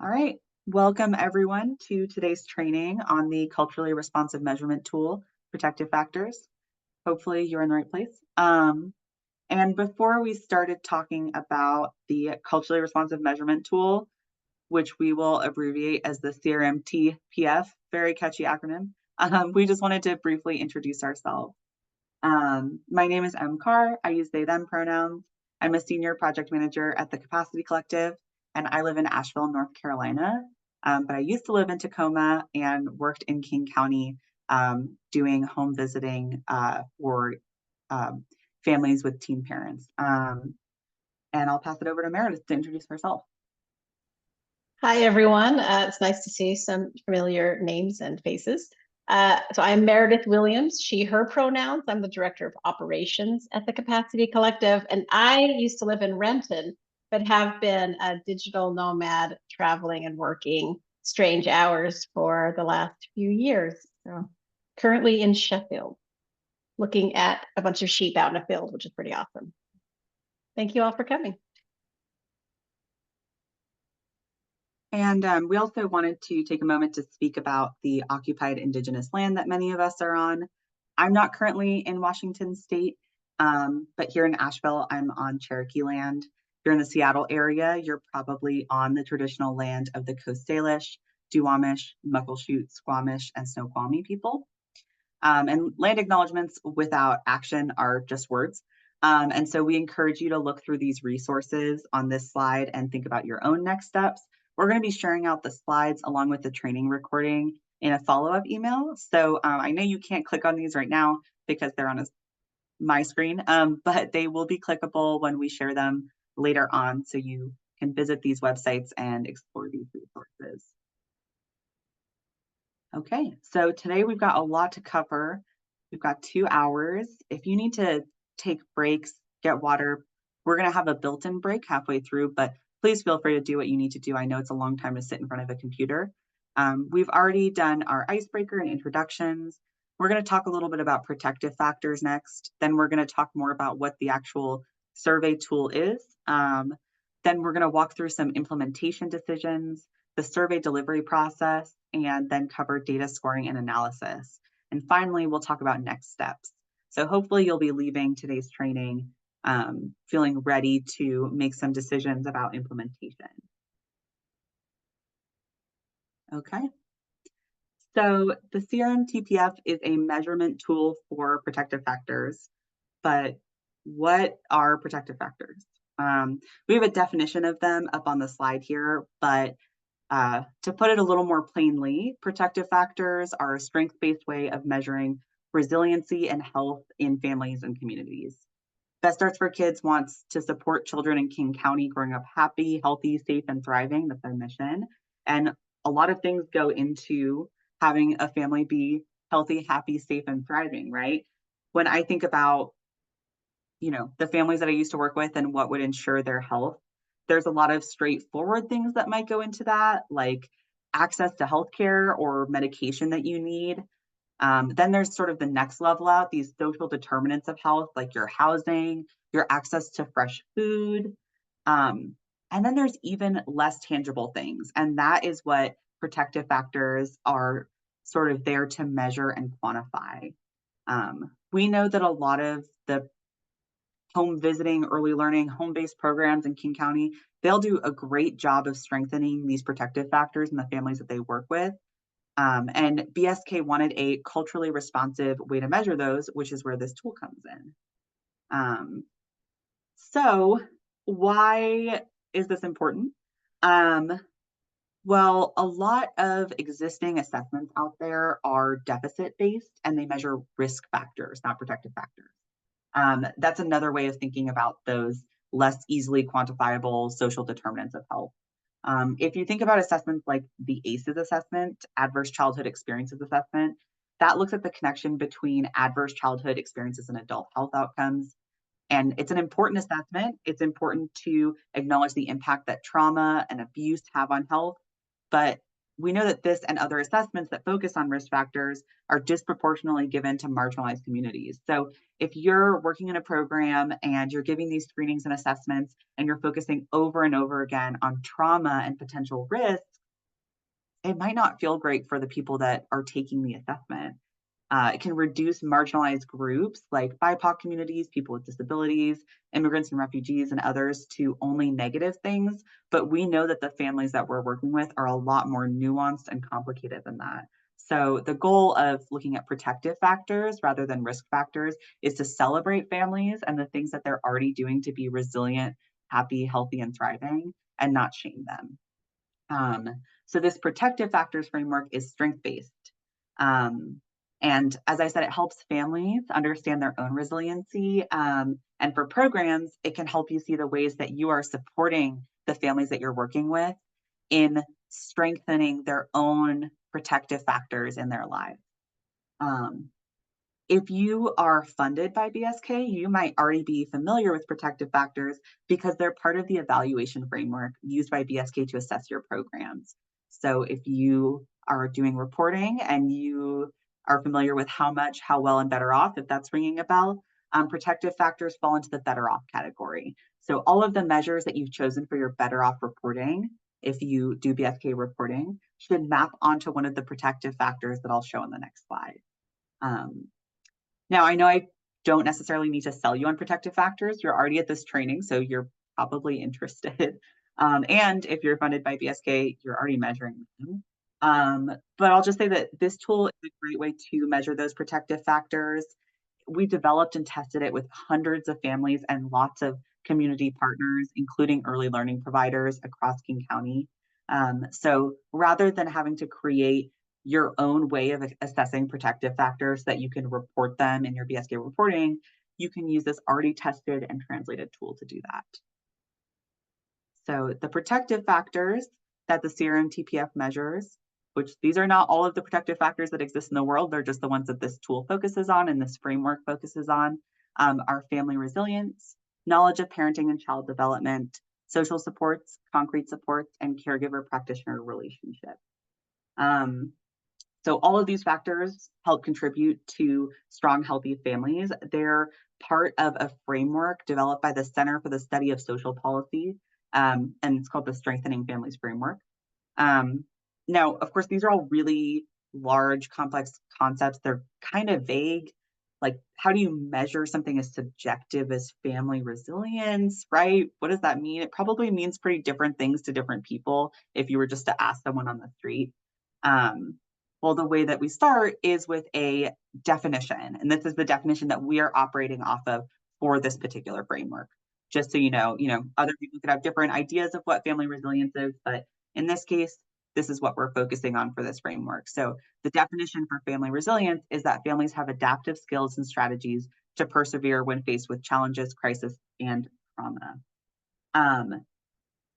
All right, welcome everyone to today's training on the culturally responsive measurement tool, protective factors. Hopefully you're in the right place. And before we started talking about the culturally responsive measurement tool, which we will abbreviate as the CRMT-PF, very catchy acronym, we just wanted to briefly introduce ourselves. My name is M. Carr. I use they, them pronouns. I'm a senior project manager at the Capacity Collective, and I live in Asheville, North Carolina. But I used to live in Tacoma and worked in King County doing home visiting for families with teen parents. And I'll pass it over to Meredith to introduce herself. Hi, everyone. It's nice to see some familiar names and faces. So I'm Meredith Williams, she, her pronouns. I'm the Director of Operations at the Capacity Collective, and I used to live in Renton, but have been a digital nomad traveling and working strange hours for the last few years. So currently in Sheffield, looking at a bunch of sheep out in a field, which is pretty awesome. Thank you all for coming. And we also wanted to take a moment to speak about the occupied indigenous land that many of us are on. I'm not currently in Washington State, but here in Asheville, I'm on Cherokee land. If you're in the Seattle area, you're probably on the traditional land of the Coast Salish, Duwamish, Muckleshoot, Squamish, and Snoqualmie people. And land acknowledgements without action are just words. And so we encourage you to look through these resources on this slide and think about your own next steps. We're going to be sharing out the slides along with the training recording in a follow-up email. So I know you can't click on these right now because they're on my screen, but they will be clickable when we share them later on, so you can visit these websites and explore these resources. Okay, so today we've got a lot to cover. We've got 2 hours. If you need to take breaks, get water, we're going to have a built-in break halfway through, but please feel free to do what you need to do. I know it's a long time to sit in front of a computer. We've already done our icebreaker and introductions. We're going to talk a little bit about protective factors next. Then we're going to talk more about what the actual survey tool is. Then we're going to walk through some implementation decisions, the survey delivery process, and then cover data scoring and analysis. And finally, we'll talk about next steps. So hopefully you'll be leaving today's training feeling ready to make some decisions about implementation. Okay. So the CRMT-PF is a measurement tool for protective factors, but what are protective factors? We have a definition of them up on the slide here, but to put it a little more plainly, protective factors are a strength-based way of measuring resiliency and health in families and communities. Best Starts for Kids wants to support children in King County growing up happy, healthy, safe, and thriving. That's their mission. And a lot of things go into having a family be healthy, happy, safe, and thriving, right? When I think about, the families that I used to work with and what would ensure their health, there's a lot of straightforward things that might go into that, like access to healthcare or medication that you need. Then there's sort of the next level out, these social determinants of health, like your housing, your access to fresh food. And then there's even less tangible things. And that is what protective factors are sort of there to measure and quantify. We know that a lot of the home visiting, early learning, home-based programs in King County, they'll do a great job of strengthening these protective factors in the families that they work with. And BSK wanted a culturally responsive way to measure those, which is where this tool comes in. So why is this important? Well, a lot of existing assessments out there are deficit-based and they measure risk factors, not protective factors. That's another way of thinking about those less easily quantifiable social determinants of health. If you think about assessments like the ACEs assessment, Adverse Childhood Experiences Assessment, that looks at the connection between adverse childhood experiences and adult health outcomes. And it's an important assessment. It's important to acknowledge the impact that trauma and abuse have on health, but we know that this and other assessments that focus on risk factors are disproportionately given to marginalized communities. So if you're working in a program and you're giving these screenings and assessments and you're focusing over and over again on trauma and potential risks, it might not feel great for the people that are taking the assessment. It can reduce marginalized groups like BIPOC communities, people with disabilities, immigrants and refugees, and others to only negative things. But we know that the families that we're working with are a lot more nuanced and complicated than that. So the goal of looking at protective factors rather than risk factors is to celebrate families and the things that they're already doing to be resilient, happy, healthy, and thriving, and not shame them. So this protective factors framework is strength-based. And as I said, it helps families understand their own resiliency. And for programs, it can help you see the ways that you are supporting the families that you're working with in strengthening their own protective factors in their lives. If you are funded by BSK, you might already be familiar with protective factors because they're part of the evaluation framework used by BSK to assess your programs. So if you are doing reporting and you are familiar with how much, how well, and better off, if that's ringing a bell, protective factors fall into the better off category. So all of the measures that you've chosen for your better off reporting, if you do BSK reporting, should map onto one of the protective factors that I'll show in the next slide. Now, I know I don't necessarily need to sell you on protective factors. You're already at this training, so you're probably interested. And if you're funded by BSK, you're already measuring them. But I'll just say that this tool is a great way to measure those protective factors. We developed and tested it with hundreds of families and lots of community partners, including early learning providers across King County. So rather than having to create your own way of assessing protective factors that you can report them in your BSK reporting, you can use this already tested and translated tool to do that. So the protective factors that the CRMT-PF measures, which these are not all of the protective factors that exist in the world, they're just the ones that this tool focuses on and this framework focuses on, are family resilience, knowledge of parenting and child development, social supports, concrete supports, and caregiver practitioner relationship. So all of these factors help contribute to strong, healthy families. They're part of a framework developed by the Center for the Study of Social Policy, and it's called the Strengthening Families Framework. Now, of course, these are all really large, complex concepts. They're kind of vague. Like, how do you measure something as subjective as family resilience, right? What does that mean? It probably means pretty different things to different people if you were just to ask someone on the street. Well, the way that we start is with a definition, and this is the definition that we are operating off of for this particular framework. Just so you know, other people could have different ideas of what family resilience is, but in this case, this is what we're focusing on for this framework. So the definition for family resilience is that families have adaptive skills and strategies to persevere when faced with challenges, crisis, and trauma.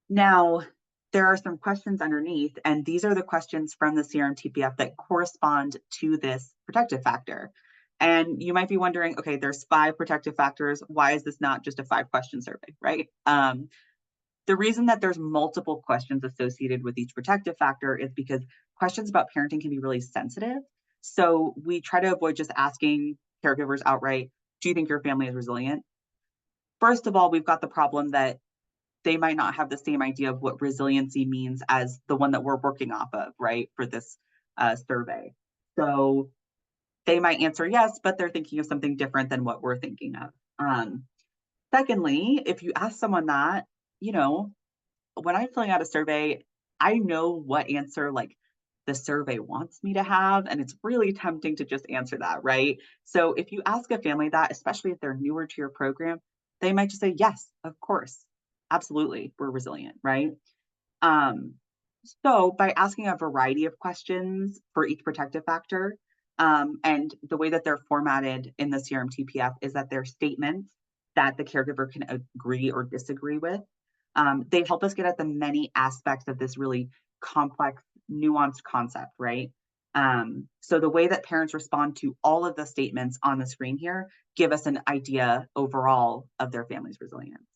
Now, there are some questions underneath, and these are the questions from the CRMT-PF that correspond to this protective factor. And you might be wondering, okay, there's 5 protective factors. Why is this not just a 5-question survey, right? The reason that there's multiple questions associated with each protective factor is because questions about parenting can be really sensitive. So we try to avoid just asking caregivers outright, do you think your family is resilient? First of all, we've got the problem that they might not have the same idea of what resiliency means as the one that we're working off of, right, for this survey. So they might answer yes, but they're thinking of something different than what we're thinking of. Secondly, if you ask someone that, when I'm filling out a survey, I know what answer like the survey wants me to have, and it's really tempting to just answer that, right? So if you ask a family that, especially if they're newer to your program, they might just say, yes, of course, absolutely, we're resilient, right? So by asking a variety of questions for each protective factor, and the way that they're formatted in the CRMT-PF is that they're statements that the caregiver can agree or disagree with. They help us get at the many aspects of this really complex, nuanced concept, right? So the way that parents respond to all of the statements on the screen here give us an idea overall of their family's resilience.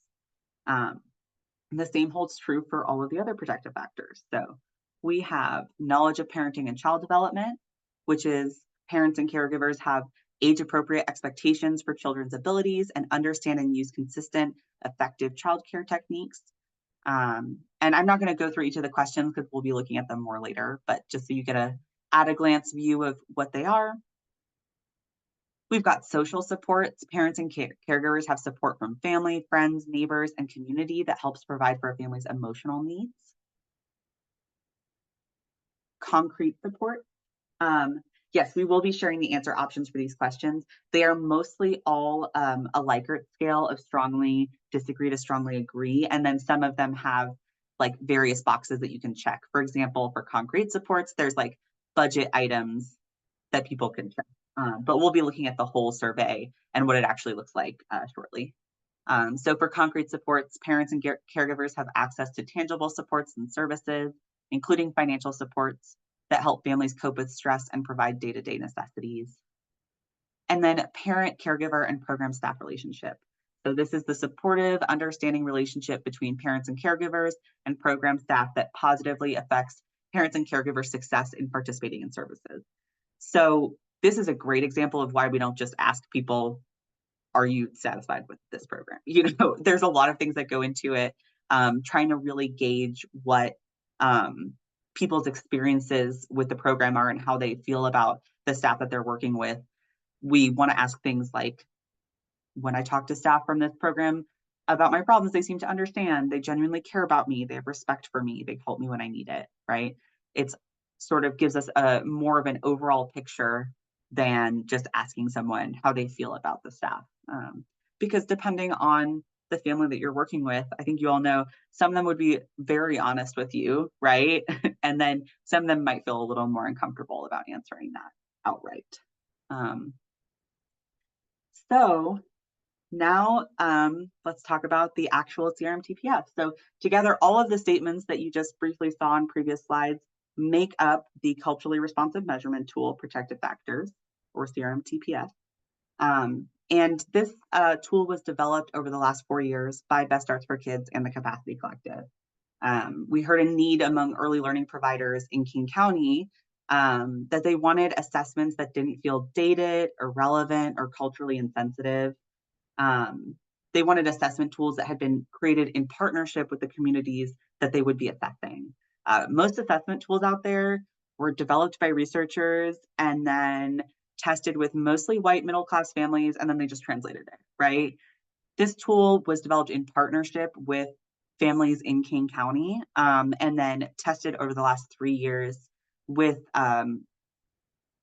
The same holds true for all of the other protective factors. So we have knowledge of parenting and child development, which is parents and caregivers have age-appropriate expectations for children's abilities and understand and use consistent, effective childcare techniques. And I'm not going to go through each of the questions because we'll be looking at them more later, but just so you get a at-a-glance view of what they are. We've got social supports. Parents and caregivers have support from family, friends, neighbors, and community that helps provide for a family's emotional needs. Concrete support. Yes, we will be sharing the answer options for these questions. They are mostly all a Likert scale of strongly disagree to strongly agree. And then some of them have like various boxes that you can check. For example, for concrete supports, there's like budget items that people can check. But we'll be looking at the whole survey and what it actually looks like shortly. So for concrete supports, parents and caregivers have access to tangible supports and services, including financial supports that help families cope with stress and provide day-to-day necessities. And then parent, caregiver, and program staff relationship. So this is the supportive, understanding relationship between parents and caregivers and program staff that positively affects parents and caregivers' success in participating in services. So this is a great example of why we don't just ask people, are you satisfied with this program? You know, there's a lot of things that go into it, trying to really gauge what people's experiences with the program are and how they feel about the staff that they're working with. We want to ask things like, when I talk to staff from this program about my problems, they seem to understand, they genuinely care about me, they have respect for me, they help me when I need it, right? It's sort of gives us a more of an overall picture than just asking someone how they feel about the staff. Because depending on the family that you're working with, I think you all know some of them would be very honest with you, right? And then some of them might feel a little more uncomfortable about answering that outright. So now let's talk about the actual CRMT-PF. So together, all of the statements that you just briefly saw on previous slides make up the culturally responsive measurement tool, protective factors, or CRMT-PF. And this tool was developed over the last 4 years by Best Starts for Kids and the Capacity Collective. We heard a need among early learning providers in King County that they wanted assessments that didn't feel dated, irrelevant, or culturally insensitive. They wanted assessment tools that had been created in partnership with the communities that they would be assessing. Most assessment tools out there were developed by researchers and then tested with mostly white middle-class families, and then they just translated it, right? This tool was developed in partnership with families in King County, and then tested over the last 3 years with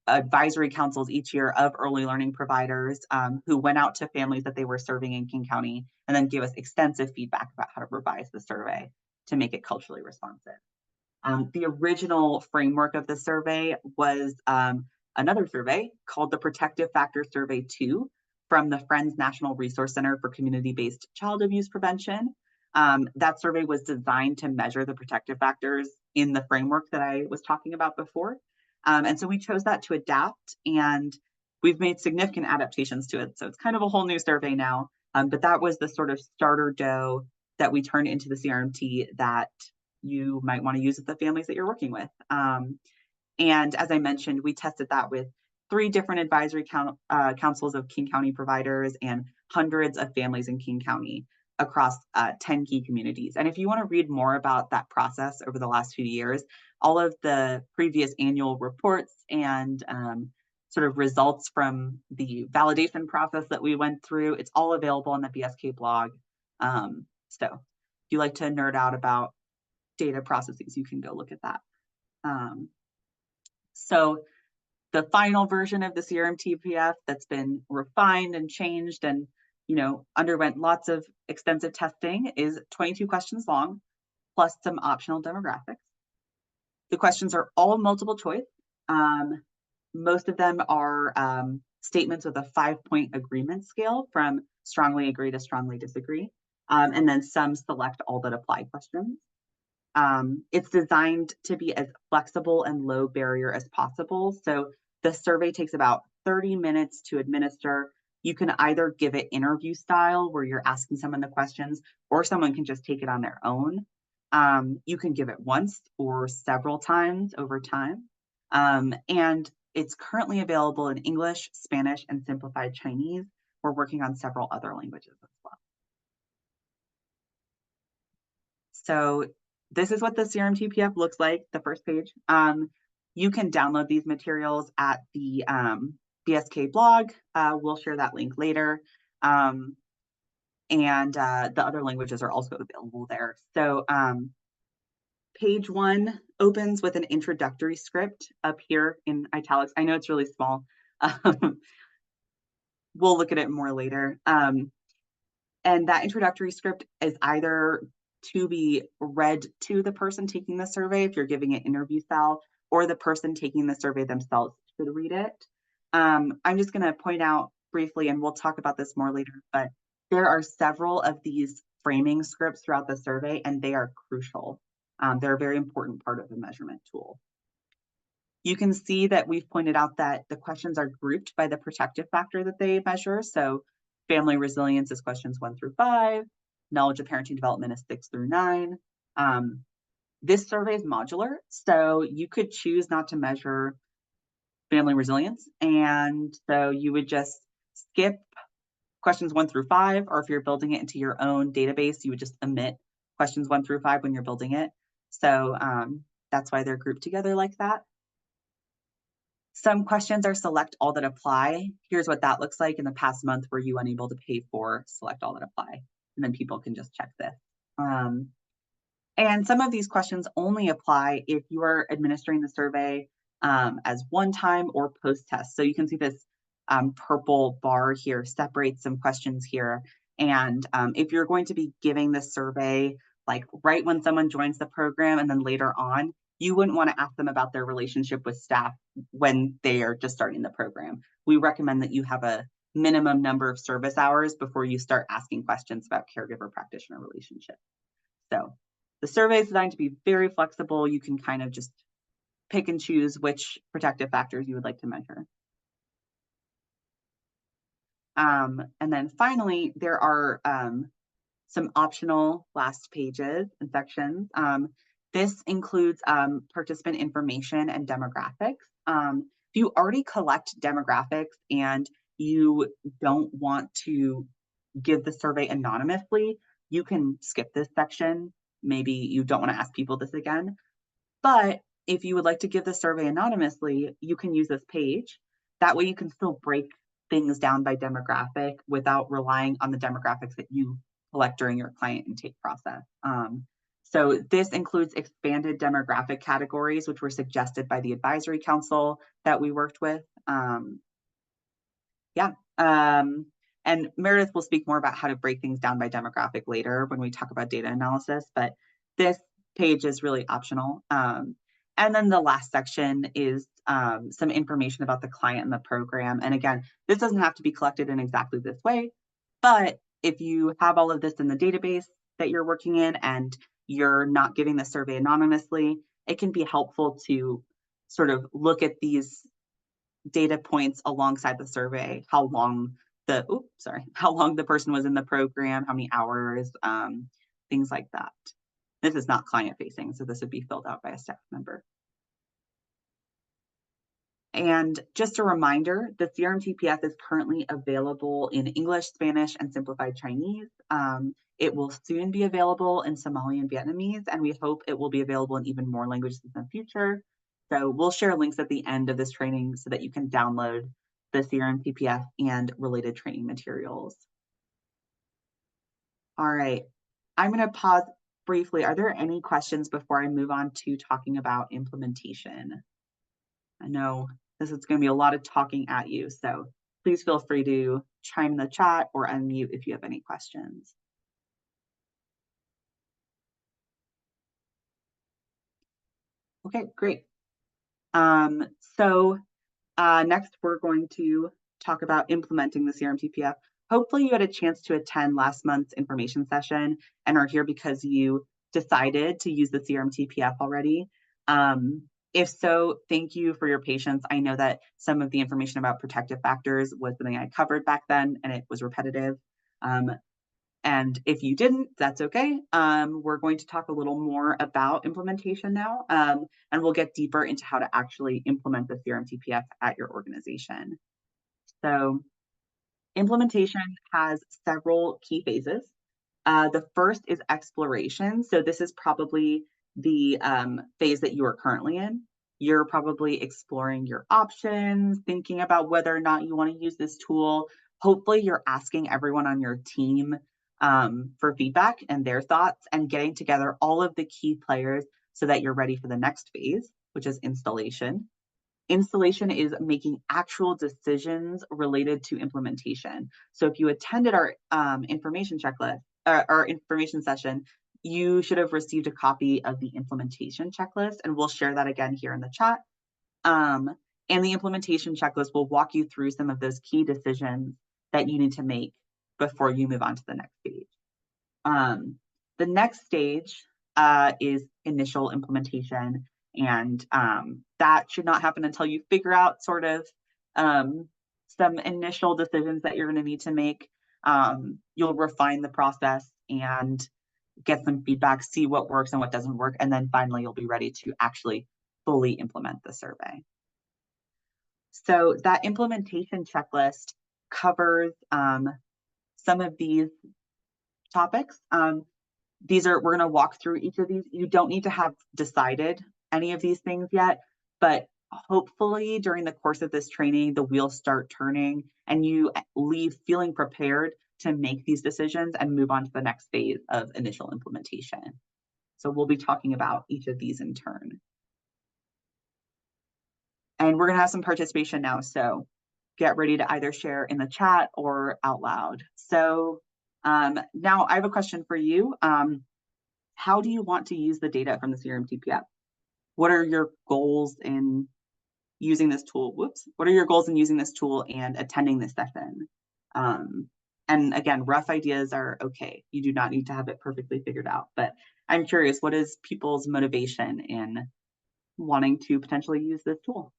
advisory councils each year of early learning providers who went out to families that they were serving in King County and then gave us extensive feedback about how to revise the survey to make it culturally responsive. The original framework of the survey was another survey called the Protective Factor Survey 2 from the Friends National Resource Center for Community-Based Child Abuse Prevention. That survey was designed to measure the protective factors in the framework that I was talking about before. And so we chose that to adapt, and we've made significant adaptations to it. So it's kind of a whole new survey now, but that was the sort of starter dough that we turned into the CRMT that you might want to use with the families that you're working with. And as I mentioned, we tested that with 3 different advisory councils of King County providers and hundreds of families in King County across 10 key communities. And if you want to read more about that process over the last few years, all of the previous annual reports and sort of results from the validation process that we went through, it's all available on the BSK blog. So if you like to nerd out about data processes, you can go look at that. So the final version of the CRMT-PF that's been refined and changed and underwent lots of extensive testing is 22 questions long, plus some optional demographics. The questions are all multiple choice. Most of them are statements with a 5-point agreement scale from strongly agree to strongly disagree, and then some select all that apply questions. It's designed to be as flexible and low barrier as possible. So the survey takes about 30 minutes to administer. You can either give it interview style where you're asking someone the questions, or someone can just take it on their own. You can give it once or several times over time. And it's currently available in English, Spanish, and simplified Chinese. We're working on several other languages as well. So this is what the CRMT-PF looks like, the first page. You can download these materials at the BSK blog. We'll share that link later. And the other languages are also available there. So page 1 opens with an introductory script up here in italics. I know it's really small. We'll look at it more later. And that introductory script is either to be read to the person taking the survey if you're giving it interview style, or the person taking the survey themselves should read it. I'm just going to point out briefly, and we'll talk about this more later, but there are several of these framing scripts throughout the survey, and they are crucial. They're a very important part of the measurement tool. You can see that we've pointed out that the questions are grouped by the protective factor that they measure. So family resilience is questions 1 through 5. Knowledge of parenting development is 6 through 9. This survey is modular, so you could choose not to measure family resilience. And so you would just skip questions 1 through 5, or if you're building it into your own database, you would just omit questions 1 through 5 when you're building it. So that's why they're grouped together like that. Some questions are select all that apply. Here's what that looks like. In the past month, were you unable to pay for select all that apply? And then people can just check this. And some of these questions only apply if you are administering the survey as one time or post-test. So you can see this purple bar here separates some questions here. And if you're going to be giving the survey like right when someone joins the program and then later on, you wouldn't want to ask them about their relationship with staff when they are just starting the program. We recommend that you have a minimum number of service hours before you start asking questions about caregiver-practitioner relationship. So the survey is designed to be very flexible. You can kind of just pick and choose which protective factors you would like to measure. And then finally, there are some optional last pages and sections. This includes participant information and demographics. If you already collect demographics and you don't want to give the survey anonymously, you can skip this section. Maybe you don't want to ask people this again. But if you would like to give the survey anonymously, you can use this page. That way you can still break things down by demographic without relying on the demographics that you collect during your client intake process. So this includes expanded demographic categories, which were suggested by the advisory council that we worked with. And Meredith will speak more about how to break things down by demographic later when we talk about data analysis, but this page is really optional. And then the last section is some information about the client and the program. And again, this doesn't have to be collected in exactly this way, but if you have all of this in the database that you're working in and you're not giving the survey anonymously, it can be helpful to sort of look at these data points alongside the survey, how long the person was in the program, how many hours, things like that. This is not client facing, so this would be filled out by a staff member. And just a reminder, the CRMT-PF is currently available in English, Spanish, and simplified Chinese. It will soon be available in Somali and Vietnamese, and we hope it will be available in even more languages in the future. So we'll share links at the end of this training so that you can download the CRMT-PF and related training materials. All right, I'm going to pause briefly. Are there any questions before I move on to talking about implementation? I know this is going to be a lot of talking at you, so please feel free to chime in the chat or unmute if you have any questions. Okay, great. Next we're going to talk about implementing the CRMT-PF. Hopefully you had a chance to attend last month's information session and are here because you decided to use the CRMT-PF already. If so, thank you for your patience. I know that some of the information about protective factors was something I covered back then and it was repetitive. And if you didn't, that's okay. We're going to talk a little more about implementation now, and we'll get deeper into how to actually implement the CRMT-PF at your organization. So implementation has several key phases. The first is exploration. So this is probably the phase that you are currently in. You're probably exploring your options, thinking about whether or not you want to use this tool. Hopefully you're asking everyone on your team for feedback and their thoughts, and getting together all of the key players so that you're ready for the next phase, which is installation. Installation is making actual decisions related to implementation. So if you attended our information checklist, our information session, you should have received a copy of the implementation checklist, and we'll share that again here in the chat. And the implementation checklist will walk you through some of those key decisions that you need to make before you move on to the next stage. The next stage is initial implementation, and that should not happen until you figure out sort of some initial decisions that you're going to need to make. You'll refine the process and get some feedback, see what works and what doesn't work, and then finally you'll be ready to actually fully implement the survey. So that implementation checklist covers some of these topics. We're going to walk through each of these. You don't need to have decided any of these things yet, but hopefully during the course of this training, the wheels start turning and you leave feeling prepared to make these decisions and move on to the next phase of initial implementation. So we'll be talking about each of these in turn. And we're going to have some participation now, so get ready to either share in the chat or out loud. So now I have a question for you. How do you want to use the data from the CRMT-PF? What are your goals in using this tool? What are your goals in using this tool and attending this session? And again, rough ideas are okay. You do not need to have it perfectly figured out, but I'm curious, what is people's motivation in wanting to potentially use this tool?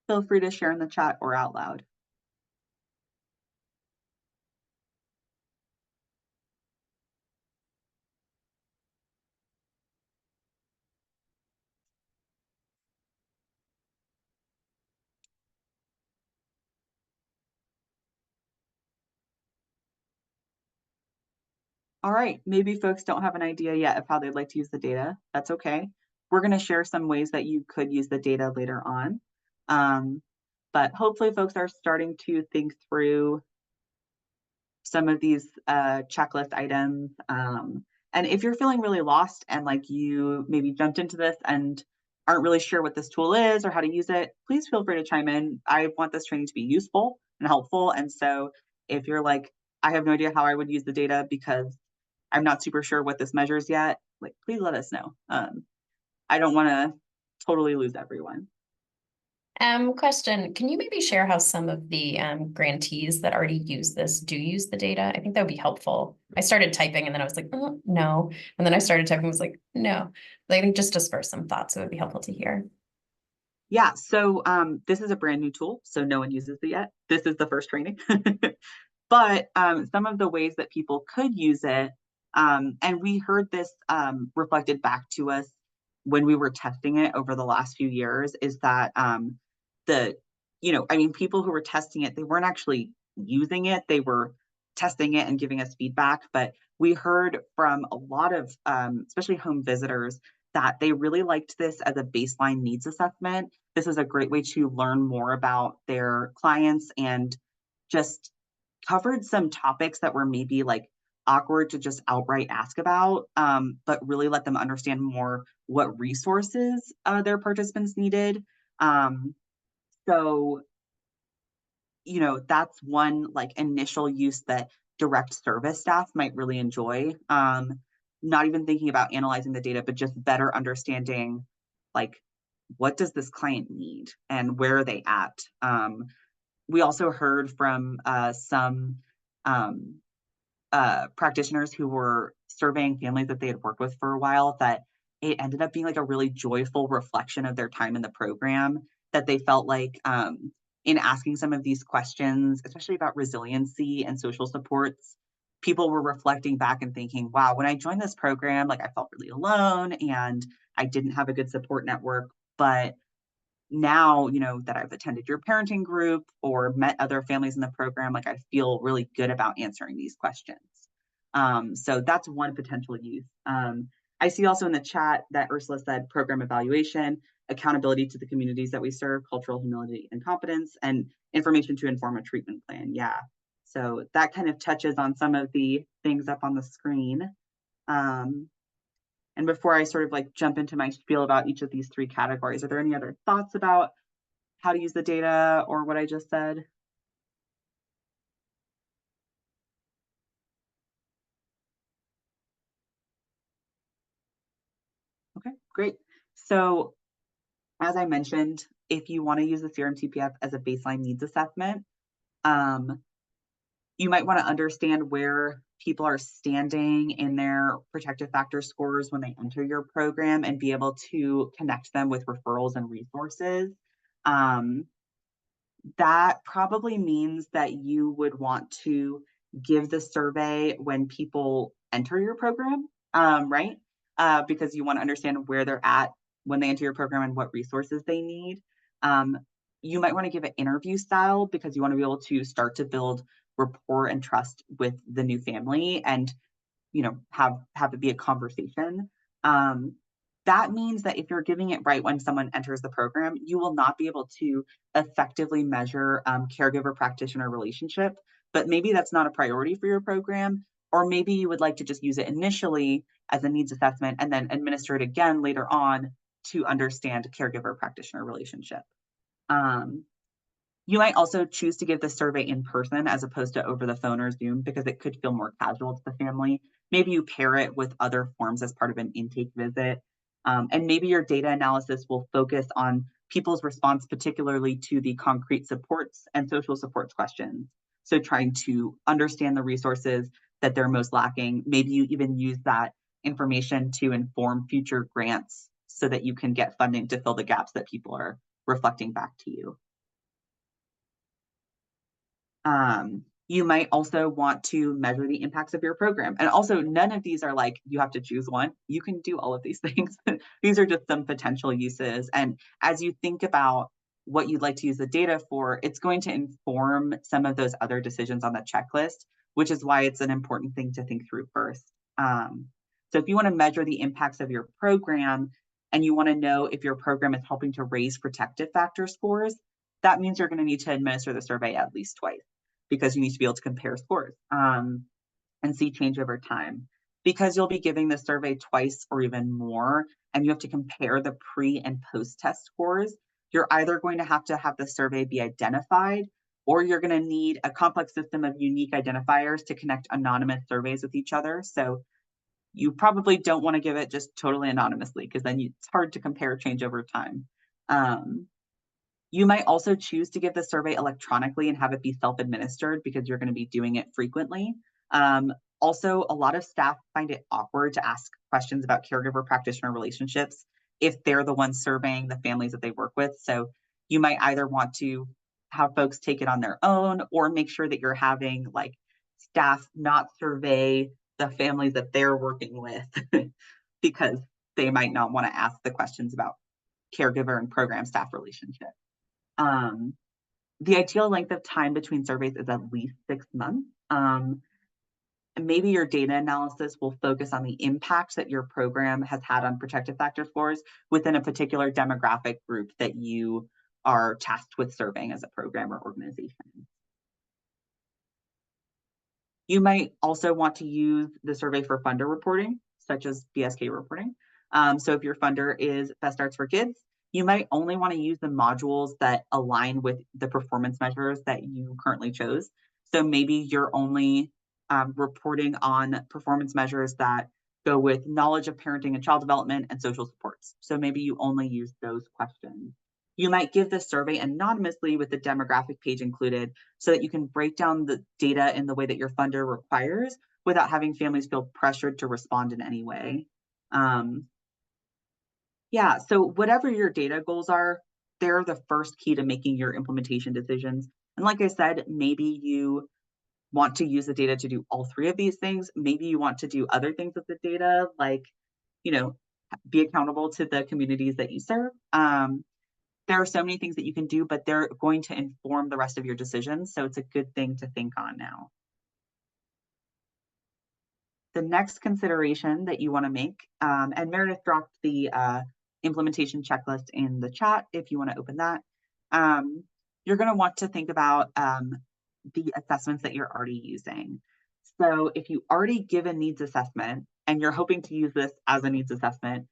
Feel free to share in the chat or out loud. All right, maybe folks don't have an idea yet of how they'd like to use the data. That's okay. We're going to share some ways that you could use the data later on. But hopefully folks are starting to think through some of these checklist items. And if you're feeling really lost and like you maybe jumped into this and aren't really sure what this tool is or how to use it, please feel free to chime in. I want this training to be useful and helpful. And so if you're like, I have no idea how I would use the data because I'm not super sure what this measures yet, like, please let us know. I don't want to totally lose everyone. Question, can you maybe share how some of the grantees that already use this do use the data? I think that would be helpful. I started typing and then I was like, oh, no. And then I started typing and was like, no. I think just to spur some thoughts, it would be helpful to hear. Yeah, so this is a brand new tool, so no one uses it yet. This is the first training. But some of the ways that people could use it, and we heard this reflected back to us when we were testing it over the last few years, is that people who were testing it, they weren't actually using it. They were testing it and giving us feedback. But we heard from a lot of, especially home visitors, that they really liked this as a baseline needs assessment. This is a great way to learn more about their clients and just covered some topics that were maybe like awkward to just outright ask about, but really let them understand more what resources their participants needed. So, that's one like initial use that direct service staff might really enjoy. Not even thinking about analyzing the data, but just better understanding like what does this client need and where are they at? We also heard from some practitioners who were surveying families that they had worked with for a while that it ended up being like a really joyful reflection of their time in the program, that they felt like in asking some of these questions, especially about resiliency and social supports, people were reflecting back and thinking, wow, when I joined this program, like I felt really alone and I didn't have a good support network. But now, you know, that I've attended your parenting group or met other families in the program, like I feel really good about answering these questions. So that's one potential use. I see also in the chat that Ursula said program evaluation, accountability to the communities that we serve, cultural humility and competence, and information to inform a treatment plan. Yeah. So that kind of touches on some of the things up on the screen. And before I sort of like jump into my spiel about each of these three categories, are there any other thoughts about how to use the data or what I just said? Okay, great. So as I mentioned, if you want to use the CRMT-PF as a baseline needs assessment, you might want to understand where people are standing in their protective factor scores when they enter your program and be able to connect them with referrals and resources. That probably means that you would want to give the survey when people enter your program, right? Because you want to understand where they're at when they enter your program and what resources they need. You might want to give it interview style because you want to be able to start to build rapport and trust with the new family and, you know, have it be a conversation. That means that if you're giving it right when someone enters the program, you will not be able to effectively measure caregiver practitioner relationship, but maybe that's not a priority for your program, or maybe you would like to just use it initially as a needs assessment and then administer it again later on to understand caregiver practitioner relationship. You might also choose to give the survey in person as opposed to over the phone or Zoom because it could feel more casual to the family. Maybe you pair it with other forms as part of an intake visit. And maybe your data analysis will focus on people's response, particularly to the concrete supports and social supports questions. So trying to understand the resources that they're most lacking. Maybe you even use that information to inform future grants so that you can get funding to fill the gaps that people are reflecting back to you. You might also want to measure the impacts of your program. And also, none of these are like, you have to choose one. You can do all of these things. These are just some potential uses. And as you think about what you'd like to use the data for, it's going to inform some of those other decisions on the checklist, which is why it's an important thing to think through first. So if you want to measure the impacts of your program and you want to know if your program is helping to raise protective factor scores, that means you're going to need to administer the survey at least twice, because you need to be able to compare scores and see change over time. Because you'll be giving the survey twice or even more, and you have to compare the pre and post test scores, you're either going to have the survey be identified, or you're going to need a complex system of unique identifiers to connect anonymous surveys with each other. So you probably don't want to give it just totally anonymously, because then it's hard to compare change over time. You might also choose to give the survey electronically and have it be self-administered because you're going to be doing it frequently. Also, a lot of staff find it awkward to ask questions about caregiver practitioner relationships if they're the ones surveying the families that they work with. So you might either want to have folks take it on their own or make sure that you're having like staff not survey the families that they're working with because they might not want to ask the questions about caregiver and program staff relationship. The ideal length of time between surveys is at least 6 months. Maybe your data analysis will focus on the impacts that your program has had on protective factor scores within a particular demographic group that you are tasked with surveying as a program or organization. You might also want to use the survey for funder reporting, such as BSK reporting. So if your funder is Best Starts for Kids, you might only want to use the modules that align with the performance measures that you currently chose. So maybe you're only reporting on performance measures that go with knowledge of parenting and child development and social supports. So maybe you only use those questions. You might give this survey anonymously with the demographic page included so that you can break down the data in the way that your funder requires without having families feel pressured to respond in any way. Yeah, so whatever your data goals are, they're the first key to making your implementation decisions. And like I said, maybe you want to use the data to do all three of these things. Maybe you want to do other things with the data, like, you know, be accountable to the communities that you serve. There are so many things that you can do, but they're going to inform the rest of your decisions. So it's a good thing to think on now. The next consideration that you want to make, and Meredith dropped the implementation checklist in the chat if you want to open that. You're going to want to think about the assessments that you're already using. So if you already give a needs assessment and you're hoping to use this as a needs assessment,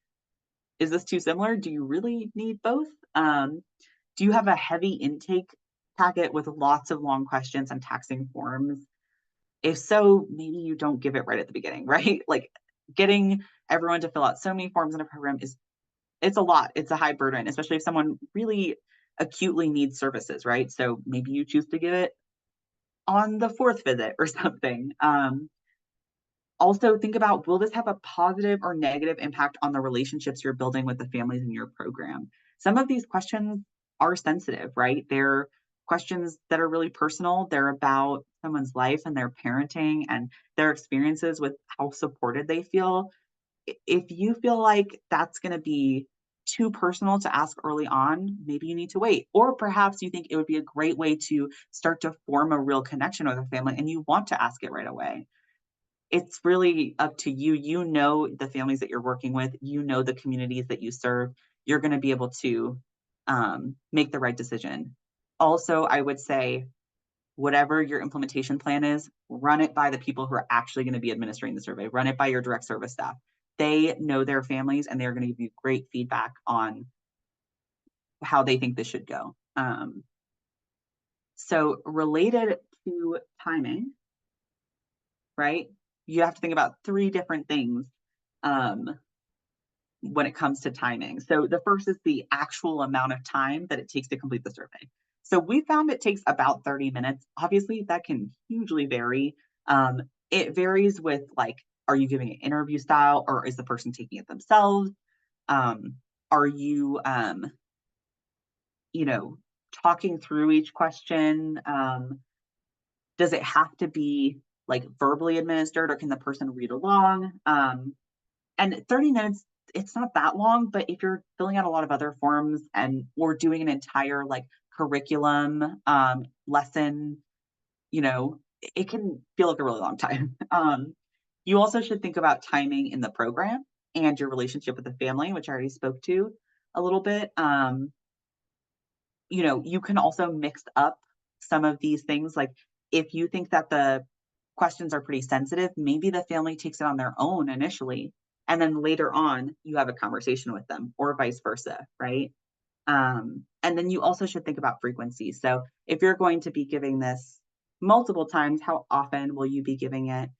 is this too similar? Do you really need both? Do you have a heavy intake packet with lots of long questions and taxing forms? If so, maybe you don't give it right at the beginning, right? Like getting everyone to fill out so many forms in a program it's a lot. It's a high burden, especially if someone really acutely needs services, right? So maybe you choose to give it on the 4th visit or something. Also think about, will this have a positive or negative impact on the relationships you're building with the families in your program? Some of these questions are sensitive, right? They're questions that are really personal. They're about someone's life and their parenting and their experiences with how supported they feel. If you feel like that's going to be too personal to ask early on, maybe you need to wait. Or perhaps you think it would be a great way to start to form a real connection with a family and you want to ask it right away. It's really up to you. You know the families that you're working with, you know the communities that you serve. You're going to be able to make the right decision. Also, I would say, whatever your implementation plan is, run it by the people who are actually going to be administering the survey. Run it by your direct service staff. They know their families and they're going to give you great feedback on how they think this should go. So related to timing, right? You have to think about 3 different things when it comes to timing. So the first is the actual amount of time that it takes to complete the survey. So we found it takes about 30 minutes. Obviously, that can hugely vary. It varies with like, are you giving an interview style or is the person taking it themselves? Are you, you know, talking through each question? Does it have to be like verbally administered or can the person read along? And 30 minutes, it's not that long, but if you're filling out a lot of other forms and or doing an entire like curriculum lesson, you know, it can feel like a really long time. You also should think about timing in the program and your relationship with the family, which I already spoke to a little bit. You know, you can also mix up some of these things. Like if you think that the questions are pretty sensitive, maybe the family takes it on their own initially. And then later on, you have a conversation with them or vice versa, right? And then you also should think about frequency. So if you're going to be giving this multiple times, how often will you be giving it?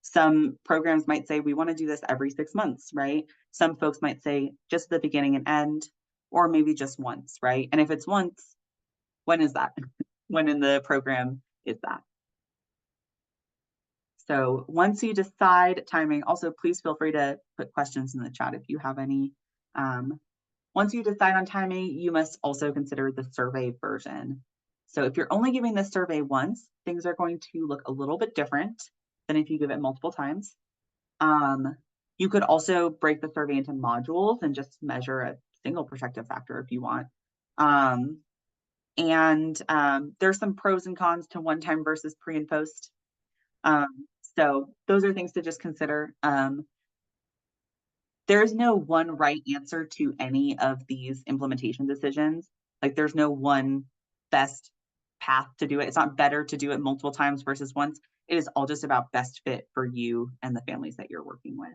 Some programs might say, we want to do this every 6 months, right? Some folks might say just the beginning and end, or maybe just once, right? And if it's once, when is that? When in the program is that? So once you decide timing, also please feel free to put questions in the chat if you have any. Once you decide on timing, you must also consider the survey version. So if you're only giving this survey once, things are going to look a little bit different than if you give it multiple times. You could also break the survey into modules and just measure a single protective factor if you want. There's some pros and cons to one-time versus pre and post. So those are things to just consider. There's no one right answer to any of these implementation decisions. Like there's no one best path to do it. It's not better to do it multiple times versus once. It is all just about best fit for you and the families that you're working with.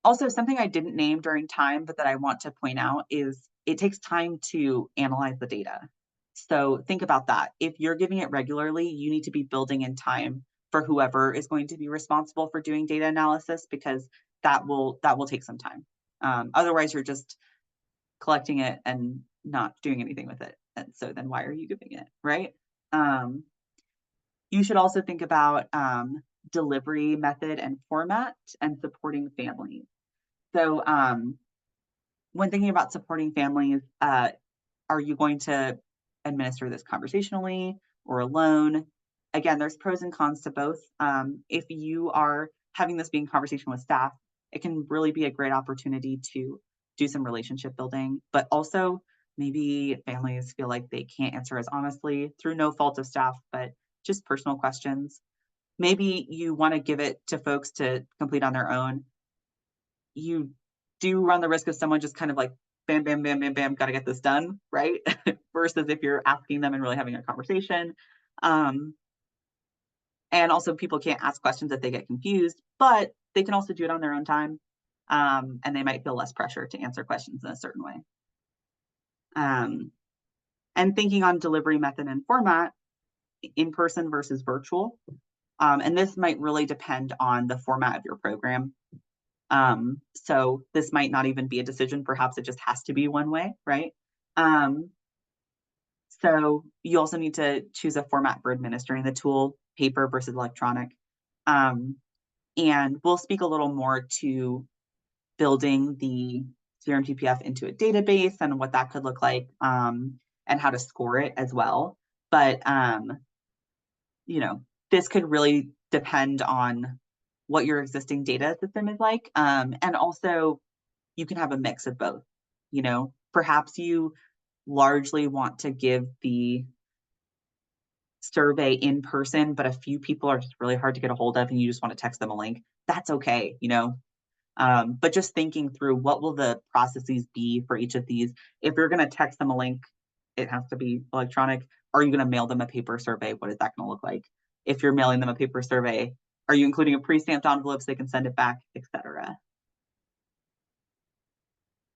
Also, something I didn't name during time, but that I want to point out is it takes time to analyze the data. So think about that. If you're giving it regularly, you need to be building in time for whoever is going to be responsible for doing data analysis, because that will take some time. Otherwise, you're just collecting it and not doing anything with it. And so then why are you giving it, right? You should also think about delivery method and format and supporting families. So when thinking about supporting families, are you going to administer this conversationally or alone? Again, there's pros and cons to both. If you are having this being conversation with staff, it can really be a great opportunity to do some relationship building, but also maybe families feel like they can't answer as honestly through no fault of staff, but just personal questions. Maybe you want to give it to folks to complete on their own. You do run the risk of someone just kind of like, bam, bam, bam, bam, bam, got to get this done, right? Versus if you're asking them and really having a conversation. And also people can't ask questions if they get confused, but they can also do it on their own time. And they might feel less pressure to answer questions in a certain way. And thinking on delivery method and format, in person versus virtual. And this might really depend on the format of your program. So this might not even be a decision. Perhaps it just has to be one way, right? So you also need to choose a format for administering the tool, paper versus electronic. And we'll speak a little more to building the CRMT-PF into a database and what that could look like, and how to score it as well. But, you know, this could really depend on what your existing data system is like. And also you can have a mix of both. You know, perhaps you largely want to give the survey in person, but a few people are just really hard to get a hold of and you just want to text them a link. That's okay, you know. But just thinking through what will the processes be for each of these. If you're going to text them a link, it has to be electronic. Are you going to mail them a paper survey? What is that going to look like? If you're mailing them a paper survey, are you including a pre-stamped envelope so they can send it back, etc.?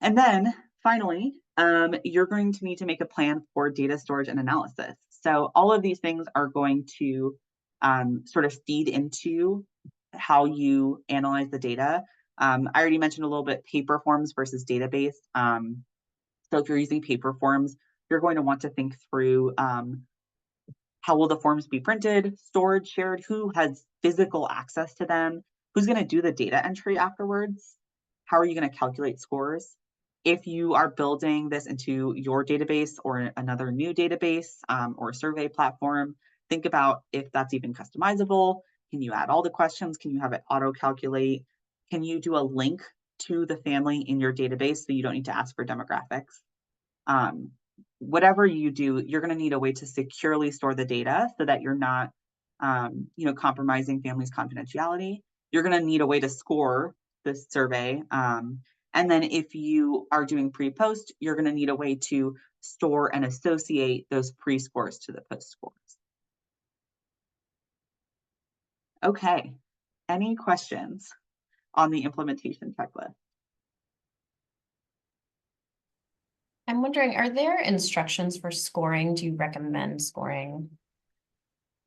And then finally, you're going to need to make a plan for data storage and analysis. So all of these things are going to sort of feed into how you analyze the data. I already mentioned a little bit paper forms versus database. So if you're using paper forms, you're going to want to think through how will the forms be printed, stored, shared, who has physical access to them, who's going to do the data entry afterwards, how are you going to calculate scores? If you are building this into your database or another new database or survey platform, think about if that's even customizable. Can you add all the questions? Can you have it auto-calculate? Can you do a link to the family in your database so you don't need to ask for demographics? Whatever you do, you're going to need a way to securely store the data so that you're not, compromising families' confidentiality. You're going to need a way to score this survey. And then if you are doing pre-post, you're going to need a way to store and associate those pre-scores to the post scores. Okay, any questions on the implementation checklist? I'm wondering, are there instructions for scoring? Do you recommend scoring?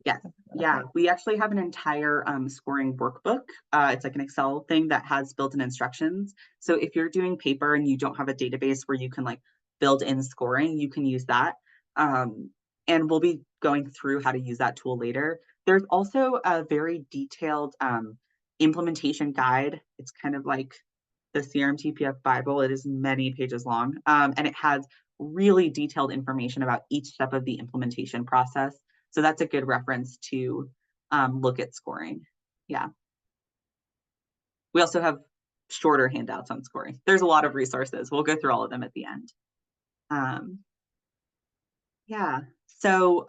Yes, yeah, we actually have an entire scoring workbook. It's like an Excel thing that has built-in instructions. So if you're doing paper and you don't have a database where you can like build in scoring, you can use that. And we'll be going through how to use that tool later. There's also a very detailed implementation guide. It's kind of like the CRMT-PF Bible. It is many pages long, and it has really detailed information about each step of the implementation process. So that's a good reference to look at scoring. Yeah. We also have shorter handouts on scoring. There's a lot of resources. We'll go through all of them at the end. Yeah, so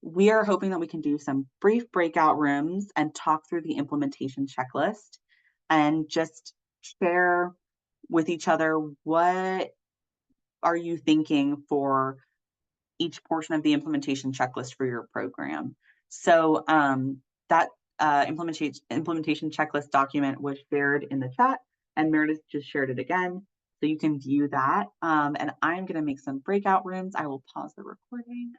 we are hoping that we can do some brief breakout rooms and talk through the implementation checklist and just share with each other what are you thinking for each portion of the implementation checklist for your program. So that implementation checklist document was shared in the chat, and Meredith just shared it again. So you can view that. And I'm going to make some breakout rooms. I will pause the recording.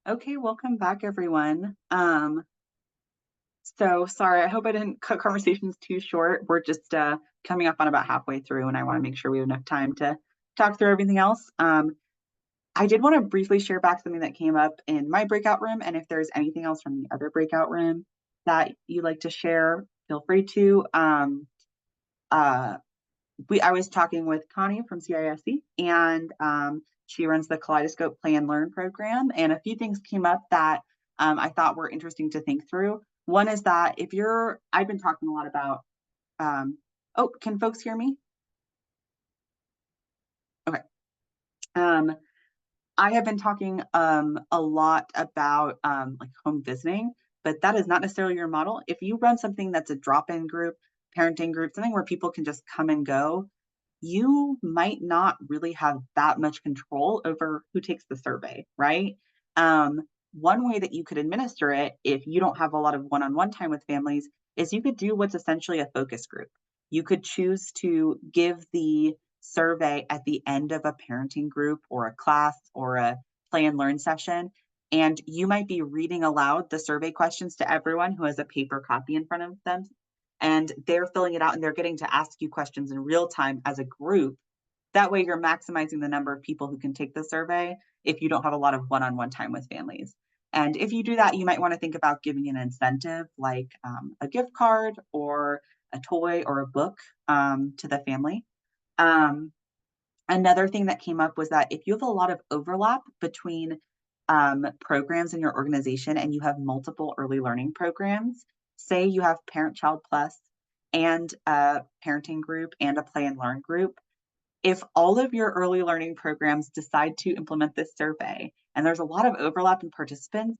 Okay, welcome back, everyone. So sorry, I hope I didn't cut conversations too short. We're just coming up on about halfway through, and I want to make sure we have enough time to talk through everything else. I did want to briefly share back something that came up in my breakout room, and if there's anything else from the other breakout room that you'd like to share, feel free to. I was talking with Connie from CISC, and she runs the Kaleidoscope Play and Learn program, and a few things came up that I thought were interesting to think through. One is that I've been talking a lot about, oh, can folks hear me? Okay. I have been talking a lot about like home visiting, but that is not necessarily your model. If you run something that's a drop-in group, parenting group, something where people can just come and go, you might not really have that much control over who takes the survey, right? One way that you could administer it, if you don't have a lot of one-on-one time with families, is you could do what's essentially a focus group. You could choose to give the survey at the end of a parenting group or a class or a play and learn session. And you might be reading aloud the survey questions to everyone who has a paper copy in front of them. And they're filling it out and they're getting to ask you questions in real time as a group. That way you're maximizing the number of people who can take the survey if you don't have a lot of one-on-one time with families. And if you do that, you might want to think about giving an incentive like a gift card or a toy or a book to the family. Another thing that came up was that if you have a lot of overlap between programs in your organization and you have multiple early learning programs, say you have Parent Child Plus and a parenting group and a play and learn group, if all of your early learning programs decide to implement this survey and there's a lot of overlap in participants,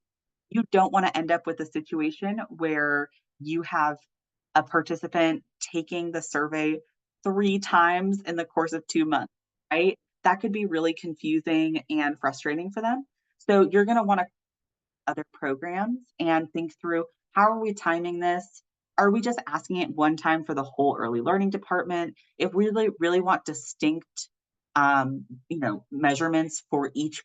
you don't want to end up with a situation where you have a participant taking the survey 3 times in the course of 2 months, right? That could be really confusing and frustrating for them. So you're going to want to other programs and think through, how are we timing this? Are we just asking it one time for the whole early learning department? If we really want distinct measurements for each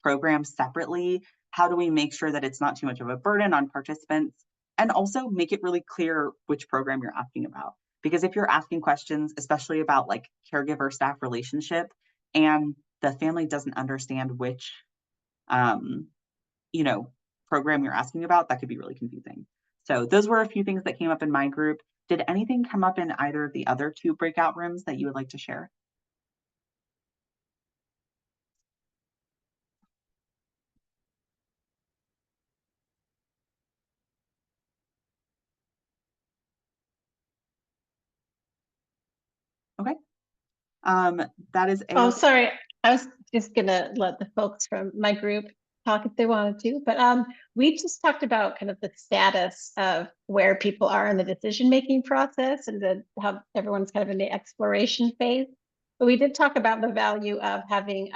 program separately, how do we make sure that it's not too much of a burden on participants? And also make it really clear which program you're asking about. Because if you're asking questions, especially about like caregiver staff relationship, and the family doesn't understand which program you're asking about, that could be really confusing. So those were a few things that came up in my group. Did anything come up in either of the other 2 breakout rooms that you would like to share? Okay. That is a. Oh, sorry. I was just gonna let the folks from my group talk if they wanted to, but we just talked about kind of the status of where people are in the decision-making process and how everyone's kind of in the exploration phase. But we did talk about the value of having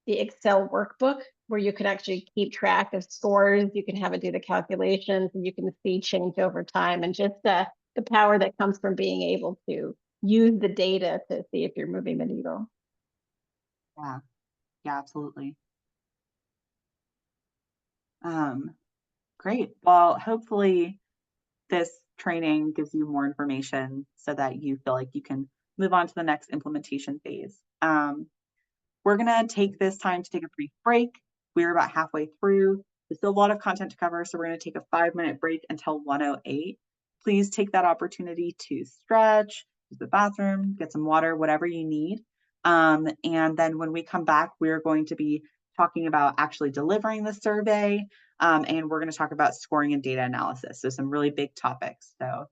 the Excel workbook where you can actually keep track of scores, you can have it do the calculations, and you can see change over time, and just the power that comes from being able to use the data to see if you're moving the needle. Yeah, absolutely. Great. Well, hopefully this training gives you more information so that you feel like you can move on to the next implementation phase. We're going to take this time to take a brief break. We're about halfway through. There's still a lot of content to cover, so we're going to take a 5-minute break until 1:08. Please take that opportunity to stretch, use the bathroom, get some water, whatever you need. And then when we come back, we're going to be talking about actually delivering the survey, and we're going to talk about scoring and data analysis. So some really big topics. So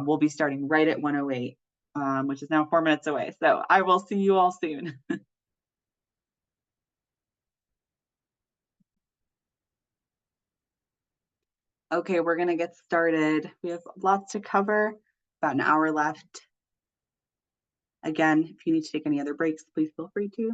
we'll be starting right at 1:08, which is now 4 minutes away. So I will see you all soon. Okay, we're going to get started. We have lots to cover, about an hour left. Again, if you need to take any other breaks, please feel free to.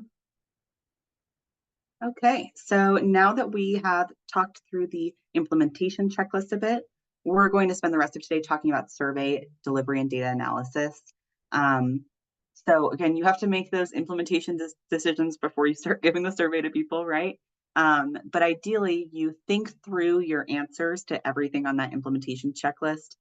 Okay, so now that we have talked through the implementation checklist a bit, we're going to spend the rest of today talking about survey delivery and data analysis. So again, you have to make those implementation decisions before you start giving the survey to people, right? But ideally, you think through your answers to everything on that implementation checklist,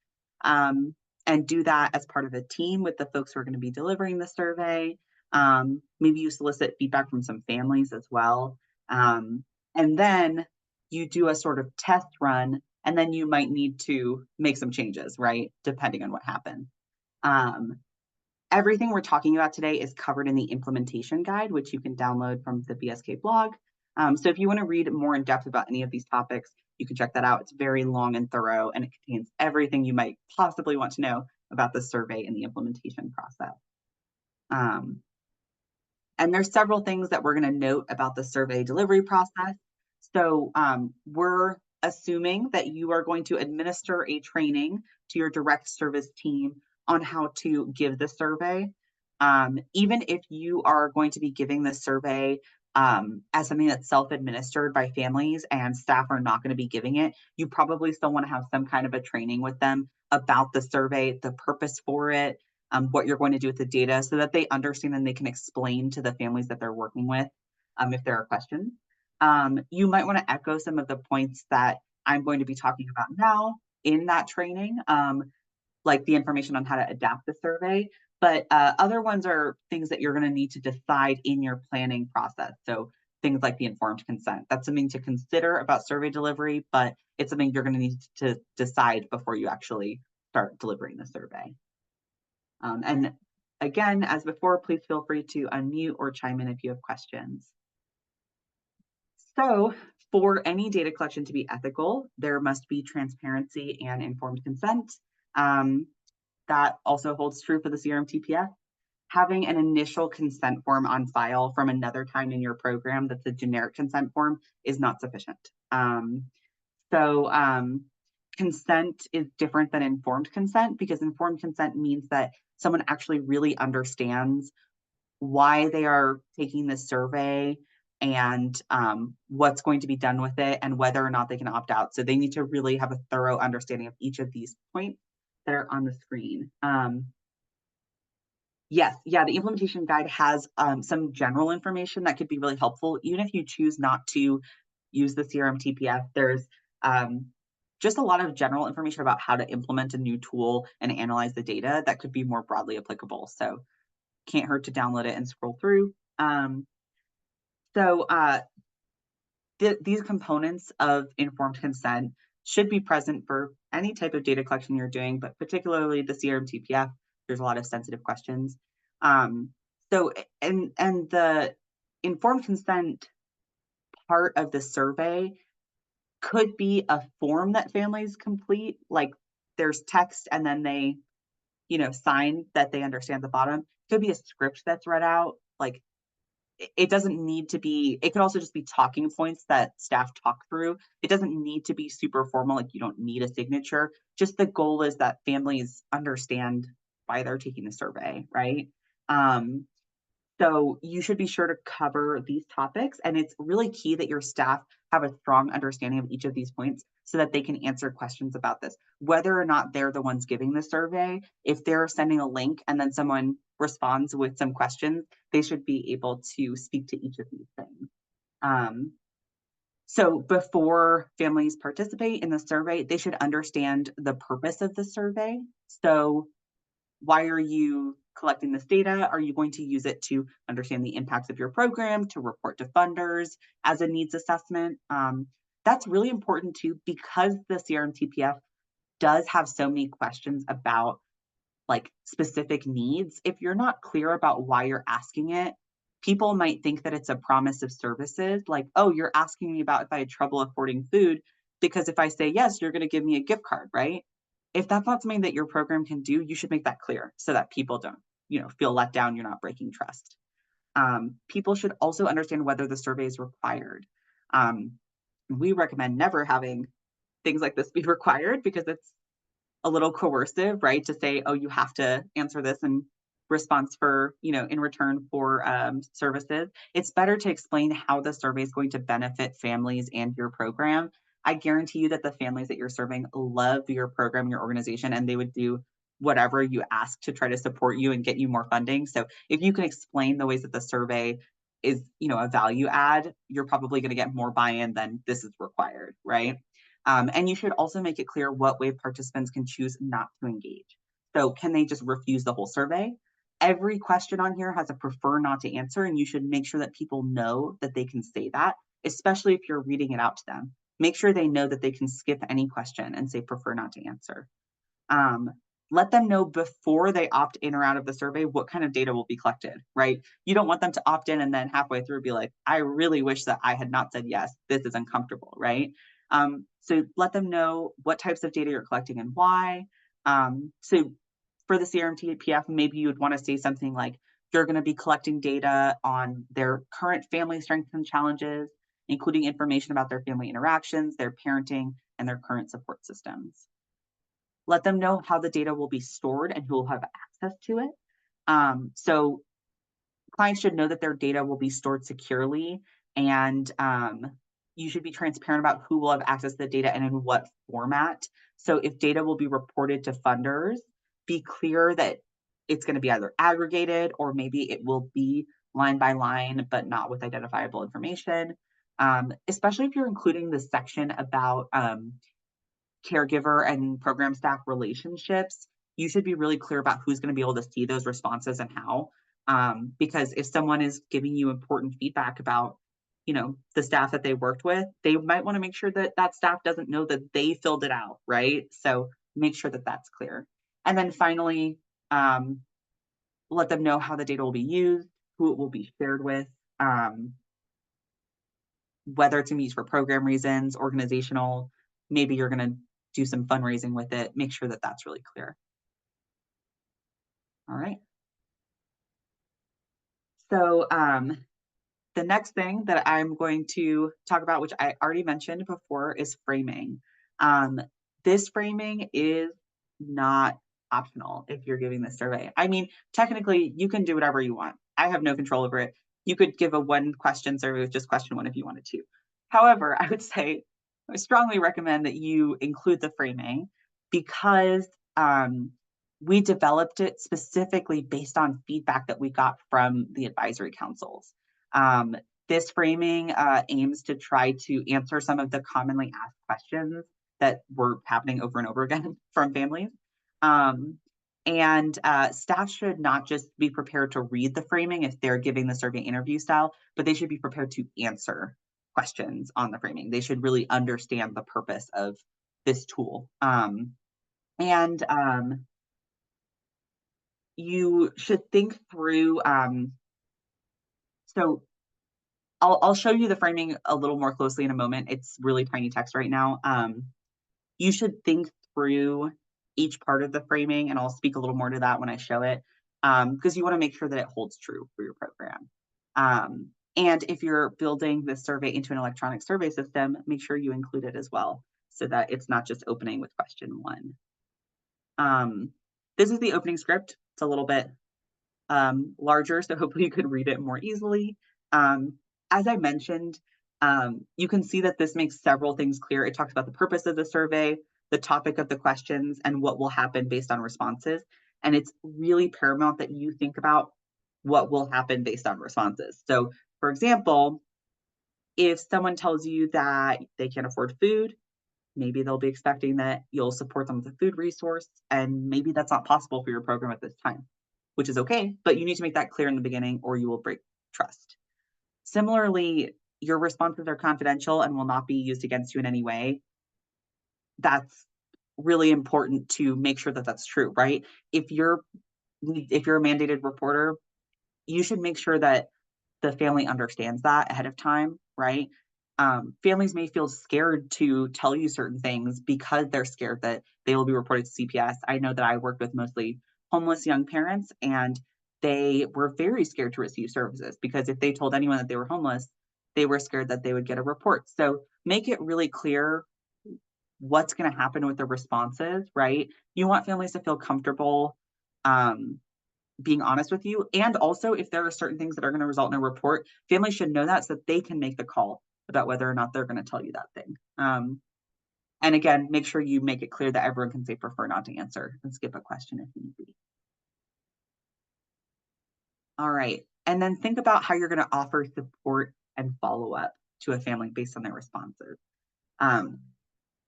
and do that as part of a team with the folks who are going to be delivering the survey. Maybe you solicit feedback from some families as well. And then you do a sort of test run, and then you might need to make some changes, right? Depending on what happens. Everything we're talking about today is covered in the implementation guide, which you can download from the BSK blog. So if you want to read more in depth about any of these topics, you can check that out. It's very long and thorough, and it contains everything you might possibly want to know about the survey and the implementation process. And there's several things that we're going to note about the survey delivery process. So we're assuming that you are going to administer a training to your direct service team on how to give the survey. Even if you are going to be giving the survey as something that's self-administered by families and staff are not going to be giving it, you probably still want to have some kind of a training with them about the survey, the purpose for it, what you're going to do with the data, so that they understand and they can explain to the families that they're working with if there are questions. You might want to echo some of the points that I'm going to be talking about now in that training, like the information on how to adapt the survey. But other ones are things that you're going to need to decide in your planning process. So things like the informed consent. That's something to consider about survey delivery, but it's something you're going to need to decide before you actually start delivering the survey. And again, as before, please feel free to unmute or chime in if you have questions. So for any data collection to be ethical, there must be transparency and informed consent. That also holds true for the CRMT-PF. Having an initial consent form on file from another time in your program that's a generic consent form is not sufficient. Consent is different than informed consent, because informed consent means that someone actually really understands why they are taking this survey and what's going to be done with it and whether or not they can opt out. So they need to really have a thorough understanding of each of these points that are on the screen. Yes, yeah, the implementation guide has some general information that could be really helpful. Even if you choose not to use the CRMT-PF, there's just a lot of general information about how to implement a new tool and analyze the data that could be more broadly applicable. So can't hurt to download it and scroll through. These components of informed consent should be present for any type of data collection you're doing, but particularly the CRMT-PF. There's a lot of sensitive questions. And the informed consent part of the survey could be a form that families complete, like there's text and then they, sign that they understand the bottom. It could be a script that's read out. Like it doesn't need to be, it could also just be talking points that staff talk through. It doesn't need to be super formal, like you don't need a signature. Just the goal is that families understand why they're taking the survey, right? So you should be sure to cover these topics, and it's really key that your staff have a strong understanding of each of these points so that they can answer questions about this. Whether or not they're the ones giving the survey, if they're sending a link and then someone responds with some questions, they should be able to speak to each of these things. So before families participate in the survey, they should understand the purpose of the survey. So why are you collecting this data? Are you going to use it to understand the impacts of your program, to report to funders as a needs assessment? That's really important too, because the CRMT-PF does have so many questions about like specific needs. If you're not clear about why you're asking it, people might think that it's a promise of services, like, oh, you're asking me about if I had trouble affording food, because if I say yes, you're going to give me a gift card, right? If that's not something that your program can do, you should make that clear so that people don't, feel let down, you're not breaking trust. People should also understand whether the survey is required. We recommend never having things like this be required, because it's a little coercive, right? To say, oh, you have to answer this in response for, in return for services. It's better to explain how the survey is going to benefit families and your program. I guarantee you that the families that you're serving love your program, your organization, and they would do whatever you ask to try to support you and get you more funding. So if you can explain the ways that the survey is, a value add, you're probably going to get more buy-in than this is required, right? And you should also make it clear what way participants can choose not to engage. So can they just refuse the whole survey? Every question on here has a prefer not to answer, and you should make sure that people know that they can say that, especially if you're reading it out to them. Make sure they know that they can skip any question and say prefer not to answer. Let them know before they opt in or out of the survey what kind of data will be collected, right? You don't want them to opt in and then halfway through be like, I really wish that I had not said yes, this is uncomfortable, right? So let them know what types of data you're collecting and why. So for the CRMT-PF, maybe you would want to say something like, you're going to be collecting data on their current family strengths and challenges, including information about their family interactions, their parenting, and their current support systems. Let them know how the data will be stored and who will have access to it. So clients should know that their data will be stored securely, and you should be transparent about who will have access to the data and in what format. So if data will be reported to funders, be clear that it's going to be either aggregated or maybe it will be line by line, but not with identifiable information. Especially if you're including the section about caregiver and program staff relationships, you should be really clear about who's going to be able to see those responses and how. Because if someone is giving you important feedback about, the staff that they worked with, they might want to make sure that that staff doesn't know that they filled it out, right? So make sure that that's clear. And then finally, let them know how the data will be used, who it will be shared with, whether it's used for program reasons, organizational, maybe you're going to do some fundraising with it. Make sure that that's really clear. All right. So the next thing that I'm going to talk about, which I already mentioned before, is framing. This framing is not optional if you're giving this survey. I mean, technically, you can do whatever you want. I have no control over it. You could give a one question survey with just question one if you wanted to. However, I would say I strongly recommend that you include the framing because we developed it specifically based on feedback that we got from the advisory councils. This framing aims to try to answer some of the commonly asked questions that were happening over and over again from families. And staff should not just be prepared to read the framing if they're giving the survey interview style, but they should be prepared to answer questions on the framing. They should really understand the purpose of this tool. You should think through, so I'll show you the framing a little more closely in a moment. It's really tiny text right now. You should think through each part of the framing, and I'll speak a little more to that when I show it, because you want to make sure that it holds true for your program. And if you're building this survey into an electronic survey system, make sure you include it as well, so that it's not just opening with question one. This is the opening script. It's a little bit larger, so hopefully you could read it more easily. As I mentioned, you can see that this makes several things clear. It talks about the purpose of the survey, the topic of the questions, and what will happen based on responses. And it's really paramount that you think about what will happen based on responses. So, for example, if someone tells you that they can't afford food, maybe they'll be expecting that you'll support them with a food resource, and maybe that's not possible for your program at this time, which is okay, but you need to make that clear in the beginning or you will break trust. Similarly, your responses are confidential and will not be used against you in any way. That's really important to make sure that that's true, right? If you're a mandated reporter, you should make sure that the family understands that ahead of time, right? Families may feel scared to tell you certain things because they're scared that they will be reported to CPS. I know that I worked with mostly homeless young parents, and they were very scared to receive services because if they told anyone that they were homeless, they were scared that they would get a report. So make it really clear what's going to happen with the responses, right? You want families to feel comfortable being honest with you. And also, if there are certain things that are going to result in a report, families should know that so that they can make the call about whether or not they're going to tell you that thing. And again, make sure you make it clear that everyone can say prefer not to answer and skip a question if need be. All right. And then think about how you're going to offer support and follow up to a family based on their responses.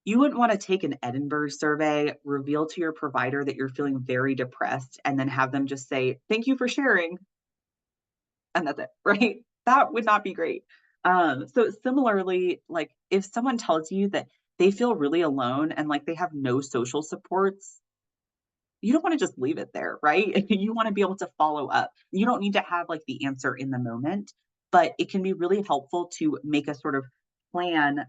You wouldn't want to take an Edinburgh survey, reveal to your provider that you're feeling very depressed, and then have them just say, "Thank you for sharing." And that's it, right? That would not be great. So similarly, like if someone tells you that they feel really alone and like they have no social supports, you don't want to just leave it there, right? You want to be able to follow up. You don't need to have like the answer in the moment, but it can be really helpful to make a sort of plan.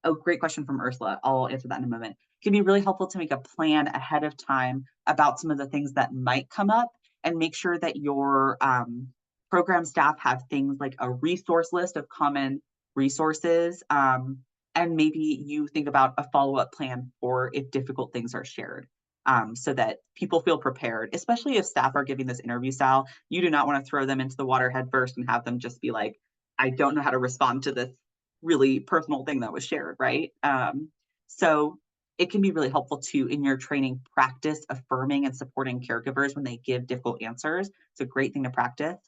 Oh, great question from Ursula. I'll answer that in a moment. It can be really helpful to make a plan ahead of time about some of the things that might come up and make sure that your program staff have things like a resource list of common resources. And maybe you think about a follow-up plan for if difficult things are shared. So that people feel prepared, especially if staff are giving this interview style. You do not want to throw them into the water head first and have them just be like, I don't know how to respond to this really personal thing that was shared, right? So it can be really helpful to, in your training, practice affirming and supporting caregivers when they give difficult answers. It's a great thing to practice.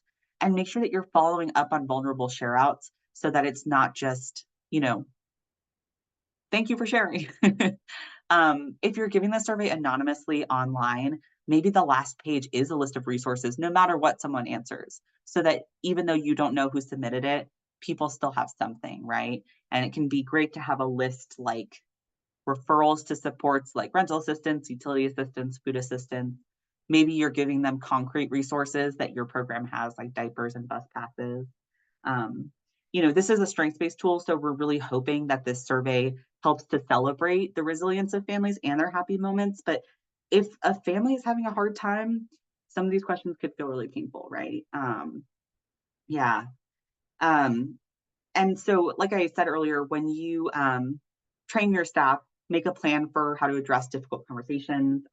And make sure that you're following up on vulnerable share outs so that it's not just, thank you for sharing. If you're giving the survey anonymously online, maybe the last page is a list of resources, no matter what someone answers, so that even though you don't know who submitted it, people still have something, right? And it can be great to have a list like referrals to supports like rental assistance, utility assistance, food assistance. Maybe you're giving them concrete resources that your program has, like diapers and bus passes. This is a strengths-based tool, so we're really hoping that this survey helps to celebrate the resilience of families and their happy moments. But if a family is having a hard time, some of these questions could feel really painful, right? Yeah. And so, like I said earlier, when you train your staff, make a plan for how to address difficult conversations.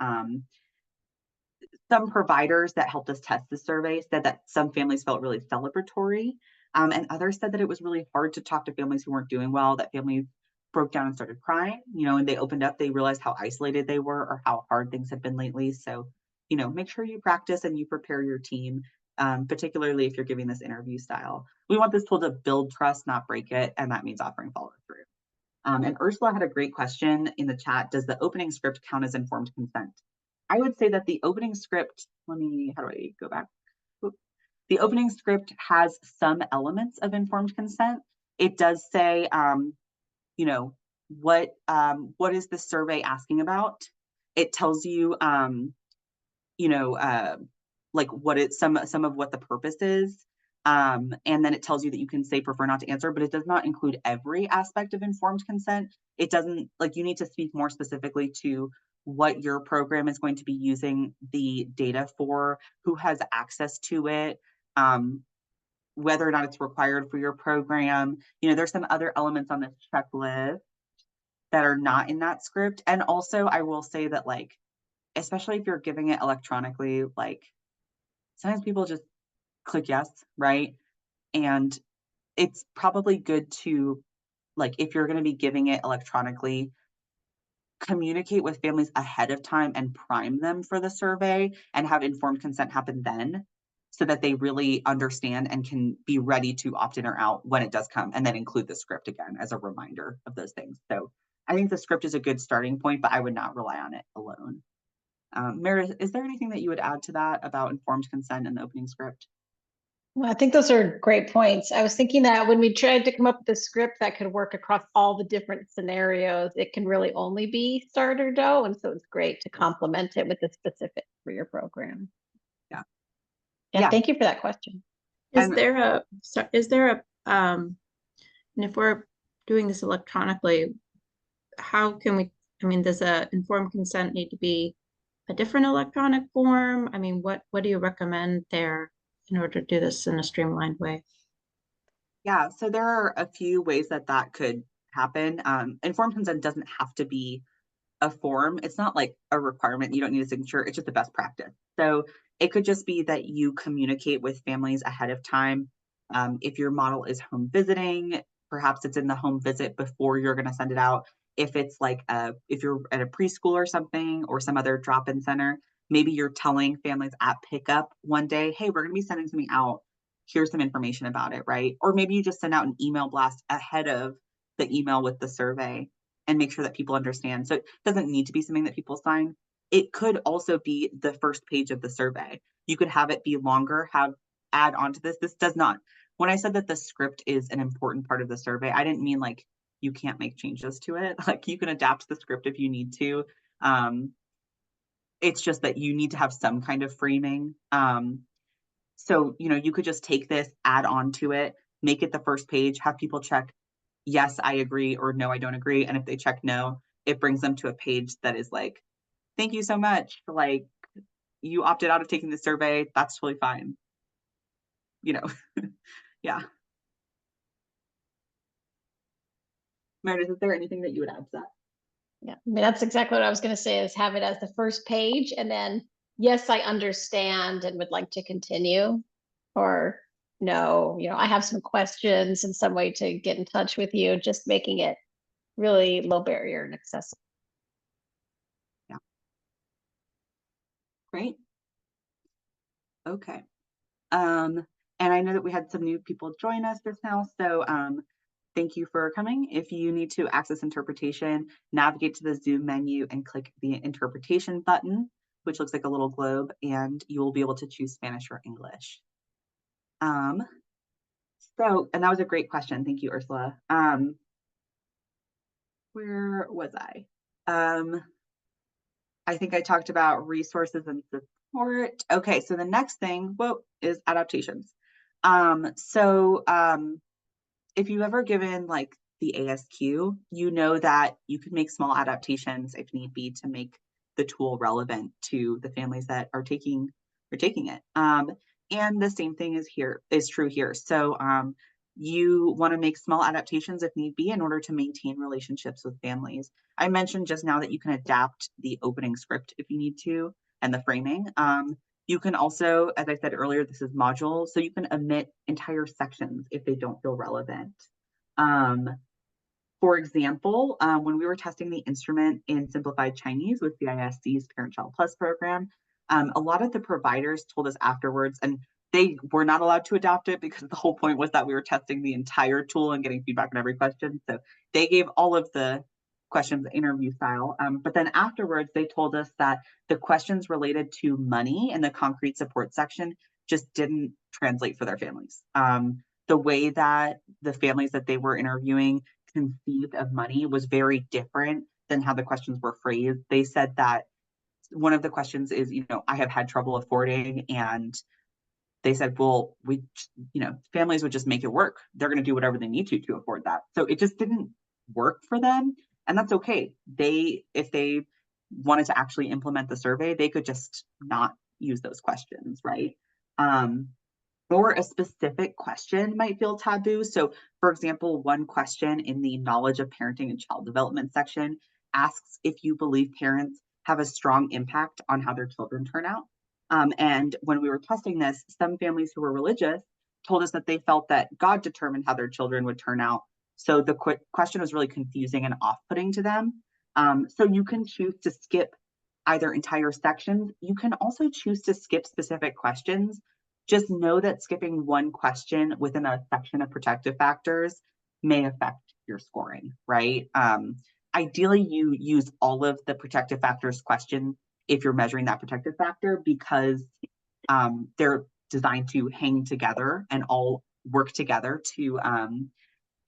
Some providers that helped us test the survey said that some families felt really celebratory, and others said that it was really hard to talk to families who weren't doing well, that families broke down and started crying, and they opened up, they realized how isolated they were or how hard things had been lately. So, make sure you practice and you prepare your team, particularly if you're giving this interview style. We want this tool to build trust, not break it, and that means offering follow-through. And Ursula had a great question in the chat. Does the opening script count as informed consent? I would say that the opening script, how do I go back? The opening script has some elements of informed consent. It does say, what is the survey asking about? It tells you, like what it's some of what the purpose is. And then it tells you that you can say prefer not to answer, but it does not include every aspect of informed consent. It doesn't, like, you need to speak more specifically to what your program is going to be using the data for, who has access to it, whether or not it's required for your program. There's some other elements on this checklist that are not in that script. And also I will say that, like, especially if you're giving it electronically, like sometimes people just click yes, right? And it's probably good to, like, if you're going to be giving it electronically, communicate with families ahead of time and prime them for the survey and have informed consent happen then, so that they really understand and can be ready to opt in or out when it does come, and then include the script again as a reminder of those things. So I think the script is a good starting point, but I would not rely on it alone. Meredith, is there anything that you would add to that about informed consent and the opening script? Well, I think those are great points. I was thinking that when we tried to come up with a script that could work across all the different scenarios, it can really only be start or go. And so it's great to complement it with the specific for your program. Yeah. Thank you for that question. Is there a, and if we're doing this electronically, how can we, does a informed consent need to be a different electronic form? What do you recommend there in order to do this in a streamlined way? Yeah, so there are a few ways that could happen. Informed consent doesn't have to be a form. It's not like a requirement. You don't need a signature. It's just the best practice. So it could just be that you communicate with families ahead of time. If your model is home visiting, perhaps it's in the home visit before you're going to send it out. If it's like if you're at a preschool or something, or some other drop-in center, maybe you're telling families at pickup one day, hey, we're going to be sending something out. Here's some information about it, right? Or maybe you just send out an email blast ahead of the email with the survey and make sure that people understand. So it doesn't need to be something that people sign. It could also be the first page of the survey. You could have it be longer, add on to this. This does not, when I said that the script is an important part of the survey, I didn't mean like you can't make changes to it. Like you can adapt the script if you need to. It's just that you need to have some kind of framing. So, you could just take this, add on to it, make it the first page, have people check, yes, I agree, or no, I don't agree. And if they check no, it brings them to a page that is like, thank you so much. Like, you opted out of taking the survey. That's totally fine. Yeah. Meredith, is there anything that you would add to that? Yeah, I mean, that's exactly what I was going to say, is have it as the first page, and then, yes, I understand and would like to continue, or no, I have some questions and some way to get in touch with you, just making it really low barrier and accessible. Yeah. Great. Okay. And I know that we had some new people join us just now, so thank you for coming. If you need to access interpretation, navigate to the Zoom menu and click the interpretation button, which looks like a little globe, and you will be able to choose Spanish or English. And that was a great question. Thank you, Ursula. Where was I? I think I talked about resources and support. Okay, so the next thing, is adaptations. If you've ever given like the ASQ, you know that you can make small adaptations if need be to make the tool relevant to the families that are taking it. And the same thing is true here. So you want to make small adaptations if need be in order to maintain relationships with families. I mentioned just now that you can adapt the opening script if you need to, and the framing. You can also, as I said earlier, this is module, so you can omit entire sections if they don't feel relevant. For example, when we were testing the instrument in Simplified Chinese with CISC's Parent Child Plus program, a lot of the providers told us afterwards, and they were not allowed to adopt it because the whole point was that we were testing the entire tool and getting feedback on every question. So they gave all of the questions interview style. But then afterwards, they told us that the questions related to money in the concrete support section just didn't translate for their families. The way that the families that they were interviewing conceived of money was very different than how the questions were phrased. They said that one of the questions is, I have had trouble affording, and they said, well, families would just make it work. They're going to do whatever they need to afford that. So it just didn't work for them. And that's okay. If they wanted to actually implement the survey, they could just not use those questions, right? Or a specific question might feel taboo. So for example, one question in the knowledge of parenting and child development section asks if you believe parents have a strong impact on how their children turn out. And when we were testing this, some families who were religious told us that they felt that God determined how their children would turn out. So the question was really confusing and off-putting to them. So you can choose to skip either entire sections. You can also choose to skip specific questions. Just know that skipping one question within a section of protective factors may affect your scoring, right? Ideally, you use all of the protective factors questions if you're measuring that protective factor, because they're designed to hang together and all work together to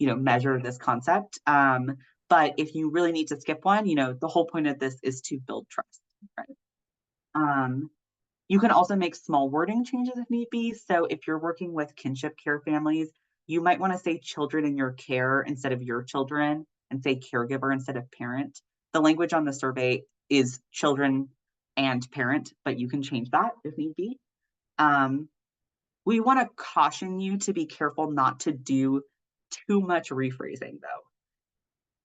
measure this concept. But if you really need to skip one, the whole point of this is to build trust, right? You can also make small wording changes if need be. So if you're working with kinship care families, you might want to say children in your care instead of your children, and say caregiver instead of parent. The language on the survey is children and parent, but you can change that if need be. We want to caution you to be careful not to do too much rephrasing though.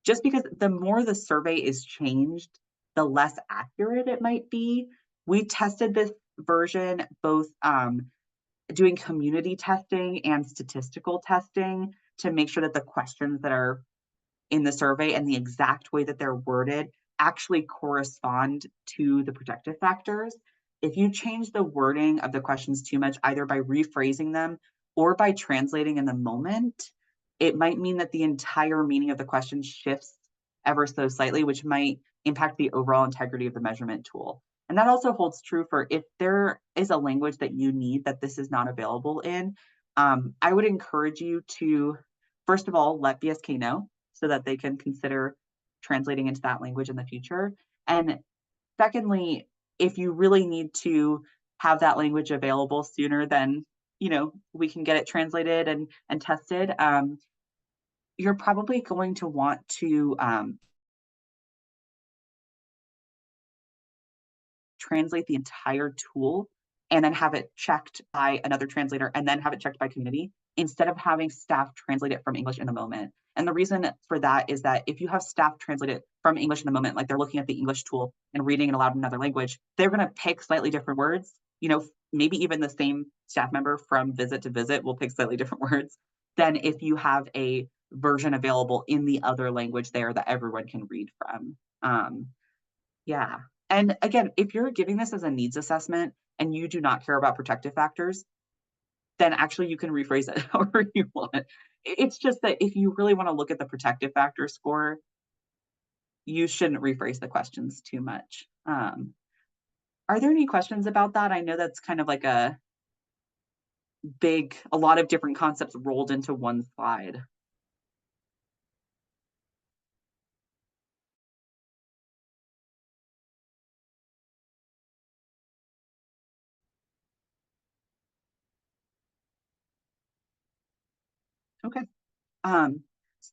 Just because the more the survey is changed, the less accurate it might be. We tested this version both doing community testing and statistical testing to make sure that the questions that are in the survey and the exact way that they're worded actually correspond to the protective factors. if you change the wording of the questions too much, either by rephrasing them or by translating in the moment, it might mean that the entire meaning of the question shifts ever so slightly, which might impact the overall integrity of the measurement tool. And that also holds true for if there is a language that you need that this is not available in, I would encourage you to, first of all, let BSK know so that they can consider translating into that language in the future. And secondly, if you really need to have that language available sooner than, we can get it translated and tested, you're probably going to want to translate the entire tool and then have it checked by another translator and then have it checked by community instead of having staff translate it from English in the moment. And the reason for that is that if you have staff translate it from English in the moment, like they're looking at the English tool and reading it aloud in another language, they're going to pick slightly different words. Maybe even the same staff member from visit to visit will pick slightly different words than if you have a version available in the other language there that everyone can read from. Yeah. And again, if you're giving this as a needs assessment and you do not care about protective factors, then actually you can rephrase it however you want. It's just that if you really want to look at the protective factor score, you shouldn't rephrase the questions too much. Are there any questions about that? I know that's kind of like a lot of different concepts rolled into one slide. Okay.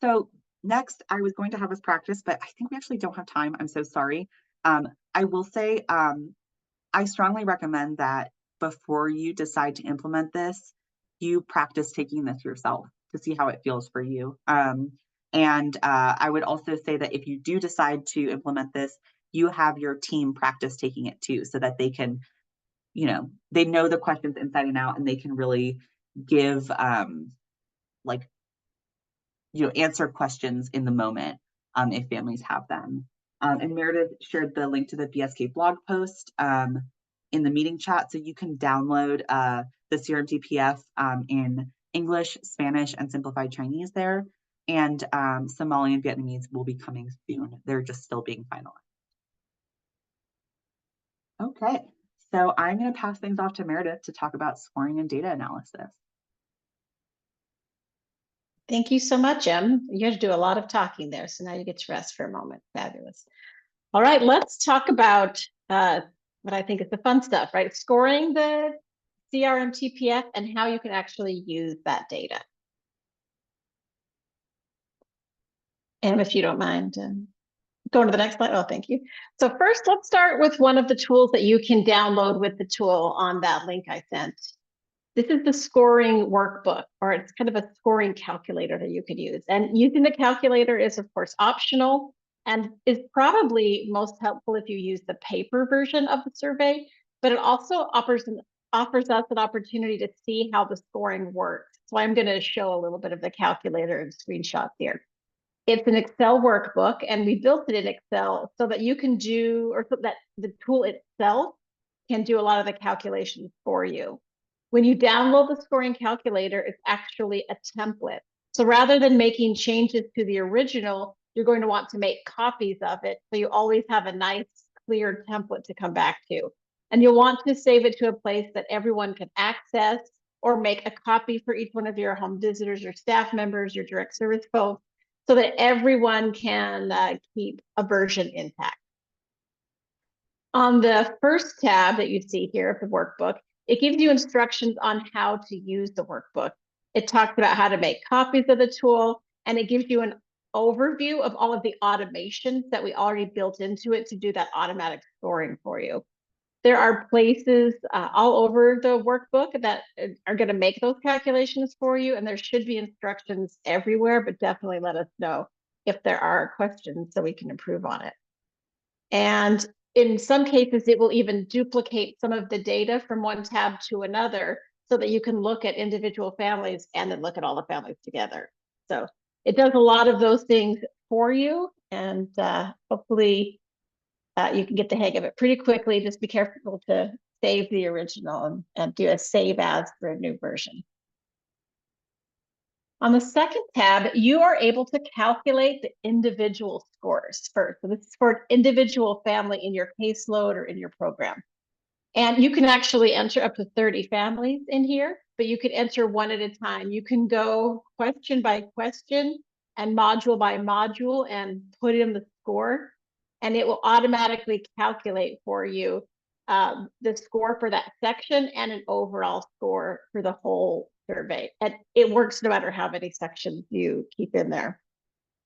So next I was going to have us practice, but I think we actually don't have time. I'm so sorry. I will say, I strongly recommend that before you decide to implement this, you practice taking this yourself to see how it feels for you. And I would also say that if you do decide to implement this, you have your team practice taking it too, so that they can, they know the questions inside and out, and they can really give answer questions in the moment if families have them. And Meredith shared the link to the BSK blog post in the meeting chat, so you can download the CRMT-PF in English, Spanish, and simplified Chinese there. And Somali and Vietnamese will be coming soon. They're just still being finalized. Okay, so I'm going to pass things off to Meredith to talk about scoring and data analysis. Thank you so much, Em. You had to do a lot of talking there, so now you get to rest for a moment. Fabulous. All right, let's talk about what I think is the fun stuff, right? Scoring the CRMT-PF and how you can actually use that data. Em, if you don't mind going to the next slide. Oh, thank you. So first, let's start with one of the tools that you can download with the tool on that link I sent. This is the scoring workbook, or it's kind of a scoring calculator that you could use. And using the calculator is, of course, optional and is probably most helpful if you use the paper version of the survey, but it also offers us an opportunity to see how the scoring works. So I'm going to show a little bit of the calculator and screenshots here. It's an Excel workbook, and we built it in Excel so that you can do, or so that the tool itself can do a lot of the calculations for you. When you download the scoring calculator, it's actually a template. So rather than making changes to the original, you're going to want to make copies of it. So you always have a nice, clear template to come back to. And you'll want to save it to a place that everyone can access, or make a copy for each one of your home visitors, your staff members, your direct service folks, so that everyone can keep a version intact. On the first tab that you see here of the workbook, it gives you instructions on how to use the workbook. It talks about how to make copies of the tool, and it gives you an overview of all of the automations that we already built into it to do that automatic scoring for you. There are places all over the workbook that are going to make those calculations for you, and there should be instructions everywhere, but definitely let us know if there are questions so we can improve on it. And in some cases, it will even duplicate some of the data from one tab to another so that you can look at individual families and then look at all the families together. So it does a lot of those things for you, and hopefully you can get the hang of it pretty quickly. Just be careful to save the original and do a save as for a new version. On the second tab, you are able to calculate the individual scores first. So this is for an individual family in your caseload or in your program. And you can actually enter up to 30 families in here, but you can enter one at a time. You can go question by question and module by module and put in the score, and it will automatically calculate for you the score for that section and an overall score for the whole survey. And it works no matter how many sections you keep in there.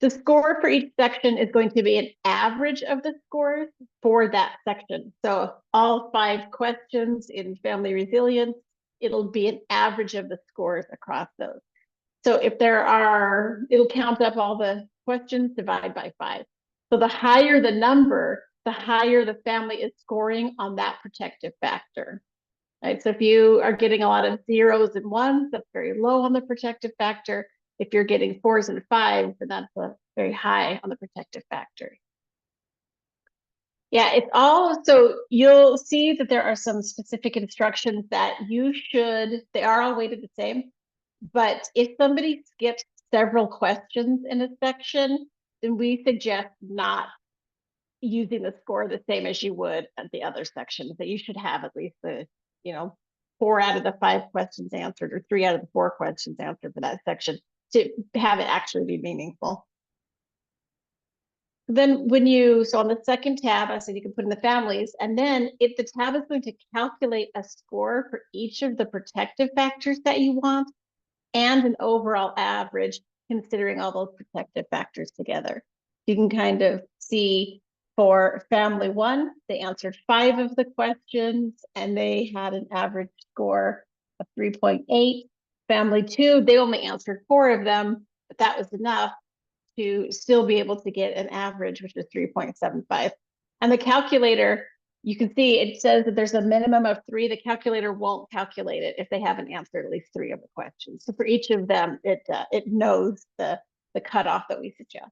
The score for each section is going to be an average of the scores for that section. So all 5 questions in family resilience, it'll be an average of the scores across those. So if there are, it'll count up all the questions, divide by 5. So the higher the number, the higher the family is scoring on that protective factor. Right? So if you are getting a lot of 0s and 1s, that's very low on the protective factor. If you're getting 4s and 5s, then that's very high on the protective factor. Yeah, it's all, so you'll see that there are some specific instructions that you should, they are all weighted the same, but if somebody skips several questions in a section, then we suggest not using the score the same as you would at the other sections, that you should have at least the, 4 out of the 5 questions answered or 3 out of the 4 questions answered for that section to have it actually be meaningful. Then so on the second tab, I said you can put in the families, and then the tab is going to calculate a score for each of the protective factors that you want and an overall average considering all those protective factors together. You can kind of see for family 1, they answered 5 of the questions and they had an average score of 3.8. Family 2, they only answered 4 of them, but that was enough to still be able to get an average, which is 3.75. And the calculator, you can see it says that there's a minimum of 3. The calculator won't calculate it if they haven't answered at least 3 of the questions. So for each of them, it knows the cutoff that we suggest.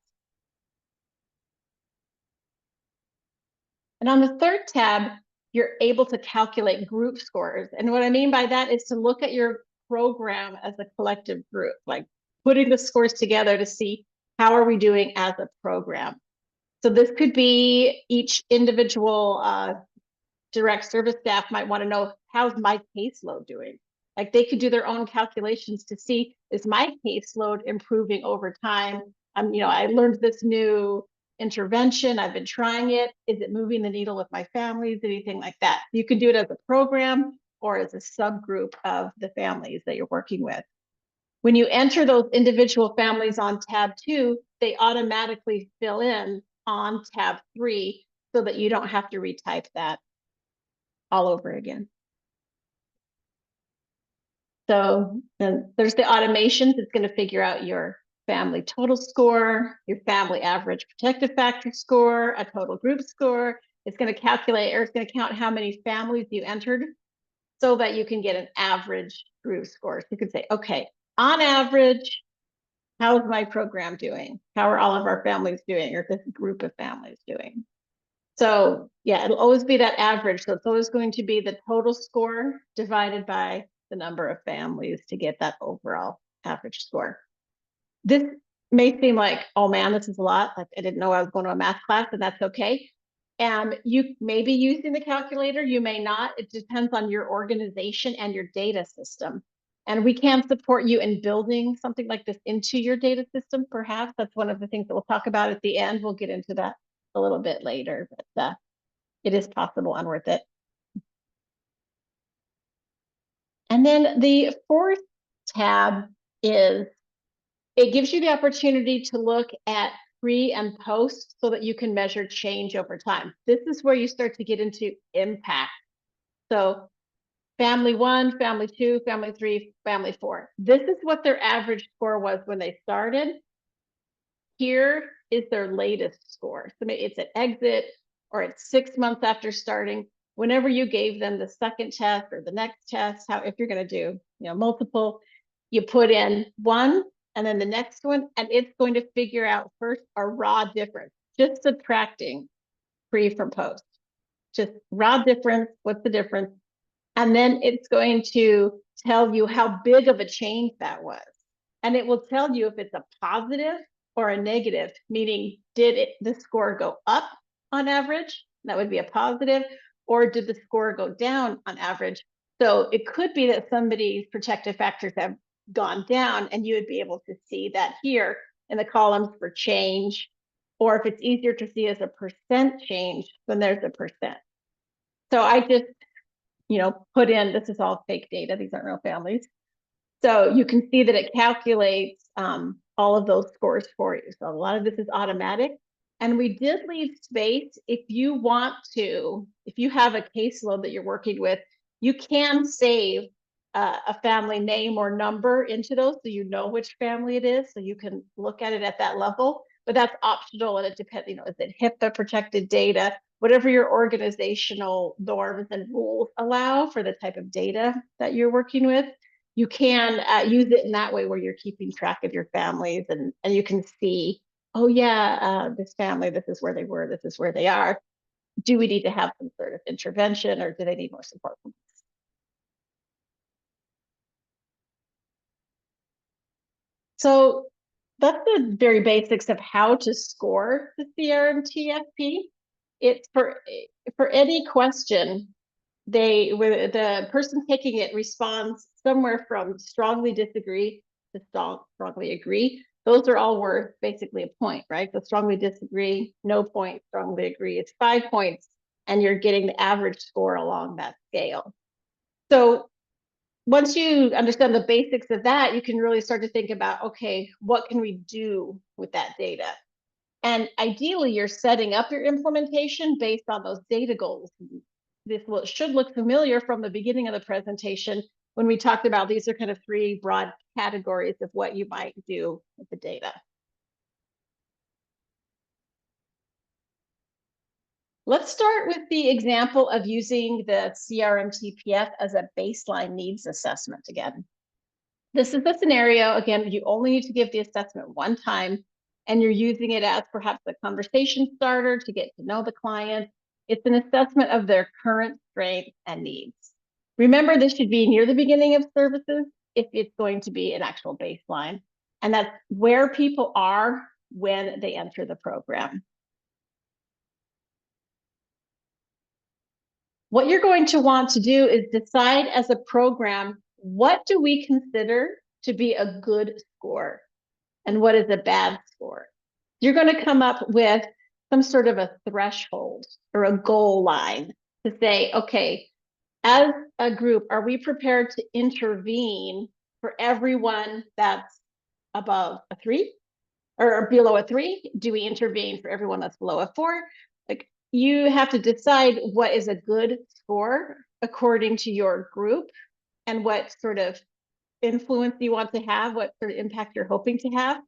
And on the third tab, you're able to calculate group scores. And what I mean by that is to look at your program as a collective group, like putting the scores together to see how are we doing as a program. So this could be each individual direct service staff might want to know, how's my caseload doing? Like they could do their own calculations to see, is my caseload improving over time? I learned this new intervention, I've been trying it. Is it moving the needle with my families? Anything like that. You can do it as a program or as a subgroup of the families that you're working with. When you enter those individual families on tab 2, they automatically fill in on tab 3 so that you don't have to retype that all over again. So then there's the automations. It's going to figure out your family total score, your family average protective factor score, a total group score. It's going to calculate, or it's going to count how many families you entered so that you can get an average group score. So you can say, okay, on average, how is my program doing? How are all of our families doing, or this group of families doing? So yeah, it'll always be that average. So it's always going to be the total score divided by the number of families to get that overall average score. This may seem like, oh man, this is a lot. Like I didn't know I was going to a math class, and that's okay. And you may be using the calculator, you may not. It depends on your organization and your data system. And we can support you in building something like this into your data system, perhaps. That's one of the things that we'll talk about at the end. We'll get into that a little bit later, but it is possible and worth it. And then the fourth tab is, it gives you the opportunity to look at pre and post so that you can measure change over time. This is where you start to get into impact. So family 1, family 2, family 3, family 4. This is what their average score was when they started. Here is their latest score. So maybe it's at exit or it's 6 months after starting. Whenever you gave them the second test or the next test, if you're going to do multiple, you put in 1 and then the next one, and it's going to figure out first a raw difference, just subtracting pre from post. Just raw difference. What's the difference? And then it's going to tell you how big of a change that was. And it will tell you if it's a positive or a negative, meaning did the score go up on average? That would be a positive. Or did the score go down on average? So it could be that somebody's protective factors have gone down, and you would be able to see that here in the columns for change. Or if it's easier to see as a percent change, then there's a percent. So I just, put in, this is all fake data. These aren't real families. So you can see that it calculates all of those scores for you. So a lot of this is automatic. And we did leave space if you want to, if you have a caseload that you're working with, you can save a family name or number into those so you know which family it is, so you can look at it at that level. But that's optional, and it depends, is it HIPAA protected data, whatever your organizational norms and rules allow for the type of data that you're working with. You can use it in that way where you're keeping track of your families, and you can see, oh yeah, this family, this is where they were, this is where they are. Do we need to have some sort of intervention, or do they need more support from us? So that's the very basics of how to score the CRMT-PF. It's for any question, the person taking it responds somewhere from strongly disagree to strongly agree. Those are all worth basically a point, right? So strongly disagree, no point, strongly agree. It's 5 points, and you're getting the average score along that scale. So once you understand the basics of that, you can really start to think about, okay, what can we do with that data? And ideally, you're setting up your implementation based on those data goals. This should look familiar from the beginning of the presentation when we talked about these are kind of 3 broad categories of what you might do with the data. Let's start with the example of using the CRMT-PF as a baseline needs assessment again. This is the scenario, again, you only need to give the assessment one time, and you're using it as perhaps a conversation starter to get to know the client. It's an assessment of their current strengths and needs. Remember, this should be near the beginning of services if it's going to be an actual baseline. And that's where people are when they enter the program. What you're going to want to do is decide as a program, what do we consider to be a good score and what is a bad score? You're going to come up with some sort of a threshold or a goal line to say, okay, as a group, are we prepared to intervene for everyone that's above a 3 or below a 3? Do we intervene for everyone that's below a 4? Like, you have to decide what is a good score according to your group and what sort of influence you want to have, what sort of impact you're hoping to have,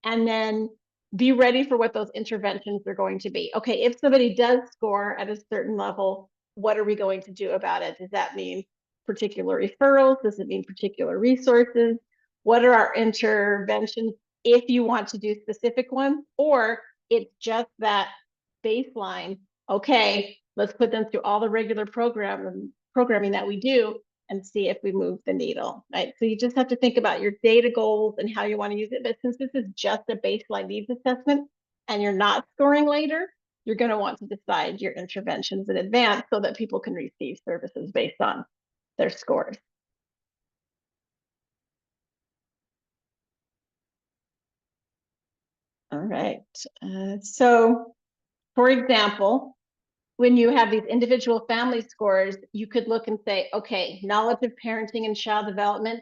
and then be ready for what those interventions are going to be. Okay, if somebody does score at a certain level, what are we going to do about it? Does that mean particular referrals? Does it mean particular resources? What are our interventions if you want to do specific ones? Or it's just that baseline, okay, let's put them through all the regular programming that we do and see if we move the needle, right? So you just have to think about your data goals and how you want to use it. But since this is just a baseline needs assessment and you're not scoring later, you're going to want to decide your interventions in advance so that people can receive services based on their scores. All right. So, for example, when you have these individual family scores, you could look and say, okay, knowledge of parenting and child development,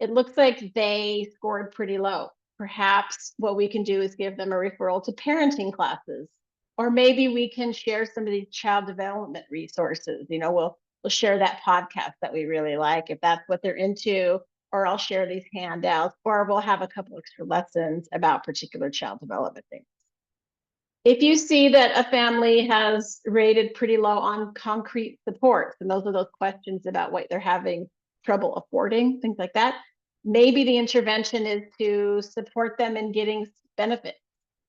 it looks like they scored pretty low. Perhaps what we can do is give them a referral to parenting classes, or maybe we can share some of these child development resources. We'll share that podcast that we really like if that's what they're into, or I'll share these handouts, or we'll have a couple extra lessons about particular child development things. If you see that a family has rated pretty low on concrete supports, and those are those questions about what they're having trouble affording, things like that, maybe the intervention is to support them in getting benefits.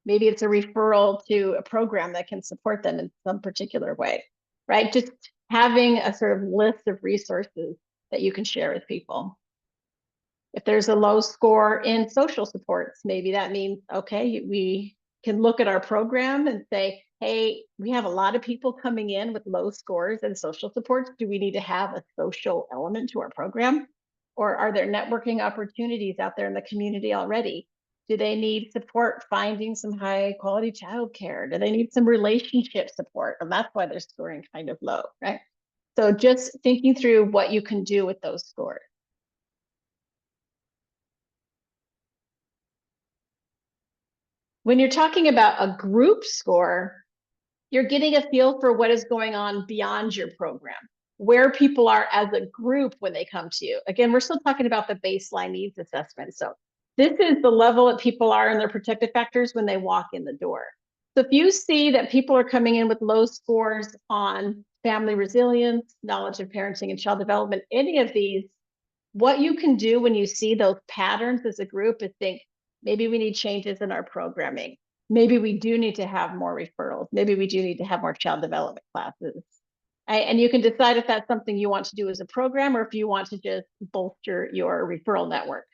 Maybe it's a referral to a program that can support them in some particular way, right? Just having a sort of list of resources that you can share with people. If there's a low score in social supports, maybe that means, okay, we can look at our program and say, hey, we have a lot of people coming in with low scores in social supports. Do we need to have a social element to our program? Or are there networking opportunities out there in the community already? Do they need support finding some high quality childcare? Do they need some relationship support? And that's why they're scoring kind of low, right? So just thinking through what you can do with those scores. When you're talking about a group score, you're getting a feel for what is going on beyond your program, where people are as a group when they come to you. Again, we're still talking about the baseline needs assessment. So this is the level that people are in their protective factors when they walk in the door. So if you see that people are coming in with low scores on family resilience, knowledge of parenting and child development, any of these, what you can do when you see those patterns as a group is think, maybe we need changes in our programming. Maybe we do need to have more referrals. Maybe we do need to have more child development classes. And you can decide if that's something you want to do as a program or if you want to just bolster your referral network.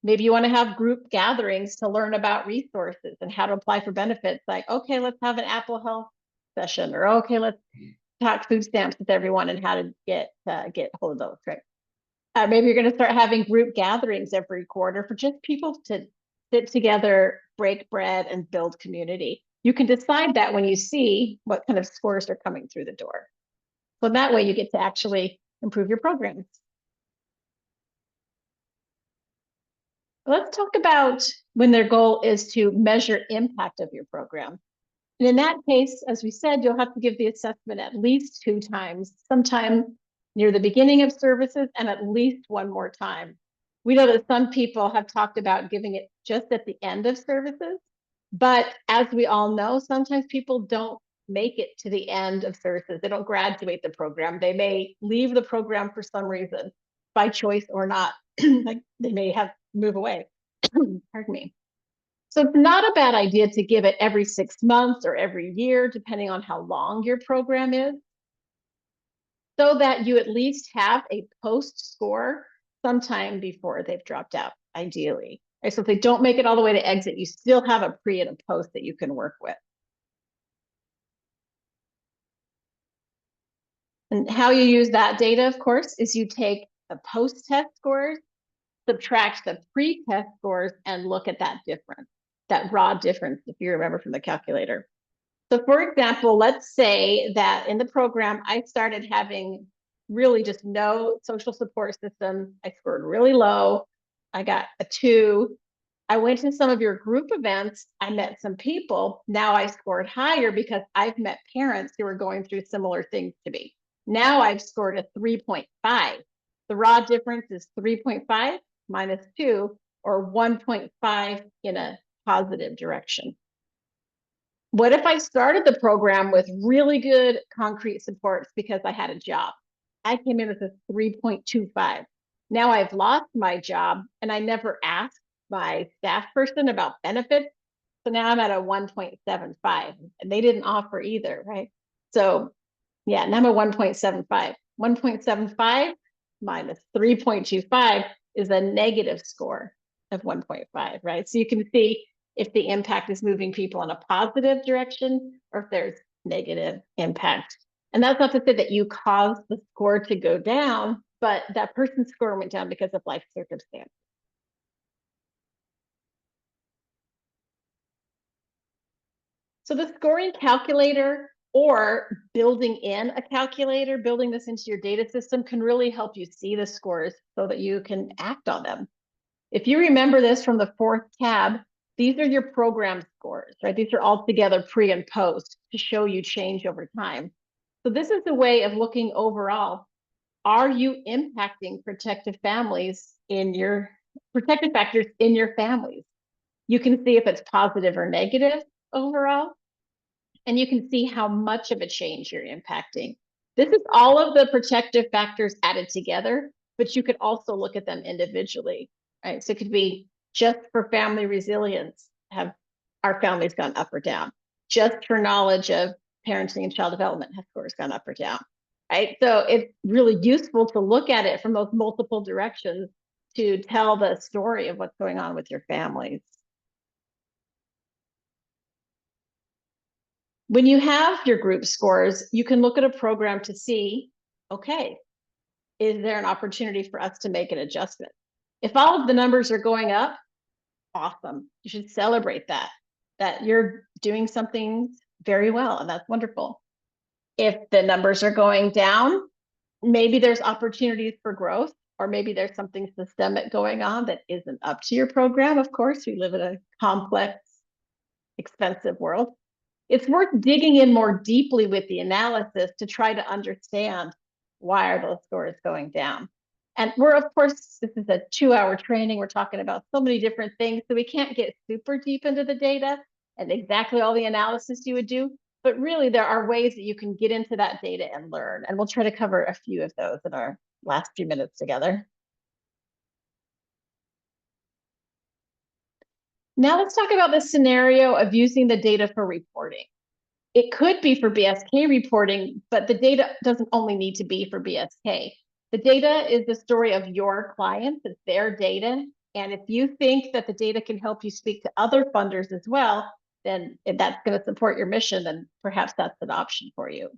Maybe you want to have group gatherings to learn about resources and how to apply for benefits. Like, okay, let's have an Apple Health session, or okay, let's talk food stamps with everyone and how to get hold of those, right? Maybe you're going to start having group gatherings every quarter for just people to sit together, break bread, and build community. You can decide that when you see what kind of scores are coming through the door. So that way you get to actually improve your programs. Let's talk about when their goal is to measure impact of your program. And in that case, as we said, you'll have to give the assessment at least 2 times, sometime near the beginning of services and at least one more time. We know that some people have talked about giving it just at the end of services, but as we all know, sometimes people don't make it to the end of services. They don't graduate the program. They may leave the program for some reason, by choice or not. Like they may have move away. Pardon me. So it's not a bad idea to give it every 6 months or every year, depending on how long your program is, so that you at least have a post score sometime before they've dropped out, ideally. Right? So if they don't make it all the way to exit, you still have a pre and a post that you can work with. And how you use that data, of course, is you take the post-test scores, subtract the pre-test scores, and look at that difference, that raw difference, if you remember from the calculator. So for example, let's say that in the program, I started having really just no social support system. I scored really low. I got a 2. I went to some of your group events. I met some people. Now I scored higher because I've met parents who are going through similar things to me. Now I've scored a 3.5. The raw difference is 3.5 minus 2, or 1.5 in a positive direction. What if I started the program with really good concrete supports because I had a job? I came in with a 3.25. Now I've lost my job and I never asked my staff person about benefits. So now I'm at a 1.75 and they didn't offer either, right? So yeah, now I'm a 1.75. 1.75 minus 3.25 is a negative score of 1.5, right? So you can see if the impact is moving people in a positive direction or if there's negative impact. And that's not to say that you caused the score to go down, but that person's score went down because of life circumstance. So the scoring calculator, or building in a calculator, building this into your data system, can really help you see the scores so that you can act on them. If you remember this from the 4th tab, these are your program scores, right? These are all together pre and post to show you change over time. So this is a way of looking overall. Are you impacting protective families in your protective factors in your families? You can see if it's positive or negative overall, and you can see how much of a change you're impacting. This is all of the protective factors added together, but you could also look at them individually, right? So it could be just for family resilience, have our families gone up or down? Just for knowledge of parenting and child development, have scores gone up or down? right? So it's really useful to look at it from those multiple directions to tell the story of what's going on with your families. When you have your group scores, you can look at a program to see, okay, is there an opportunity for us to make an adjustment? If all of the numbers are going up, awesome. You should celebrate that you're doing something very well, and that's wonderful. If the numbers are going down, maybe there's opportunities for growth, or maybe there's something systemic going on that isn't up to your program. Of course, we live in a complex, expensive world. It's worth digging in more deeply with the analysis to try to understand why are those scores going down. And we're, of course, this is a 2-hour training. We're talking about so many different things, so we can't get super deep into the data and exactly all the analysis you would do. But really, there are ways that you can get into that data and learn. And we'll try to cover a few of those in our last few minutes together. Now let's talk about the scenario of using the data for reporting. It could be for BSK reporting, but the data doesn't only need to be for BSK. The data is the story of your clients, it's their data. And if you think that the data can help you speak to other funders as well, then if that's going to support your mission, then perhaps that's an option for you.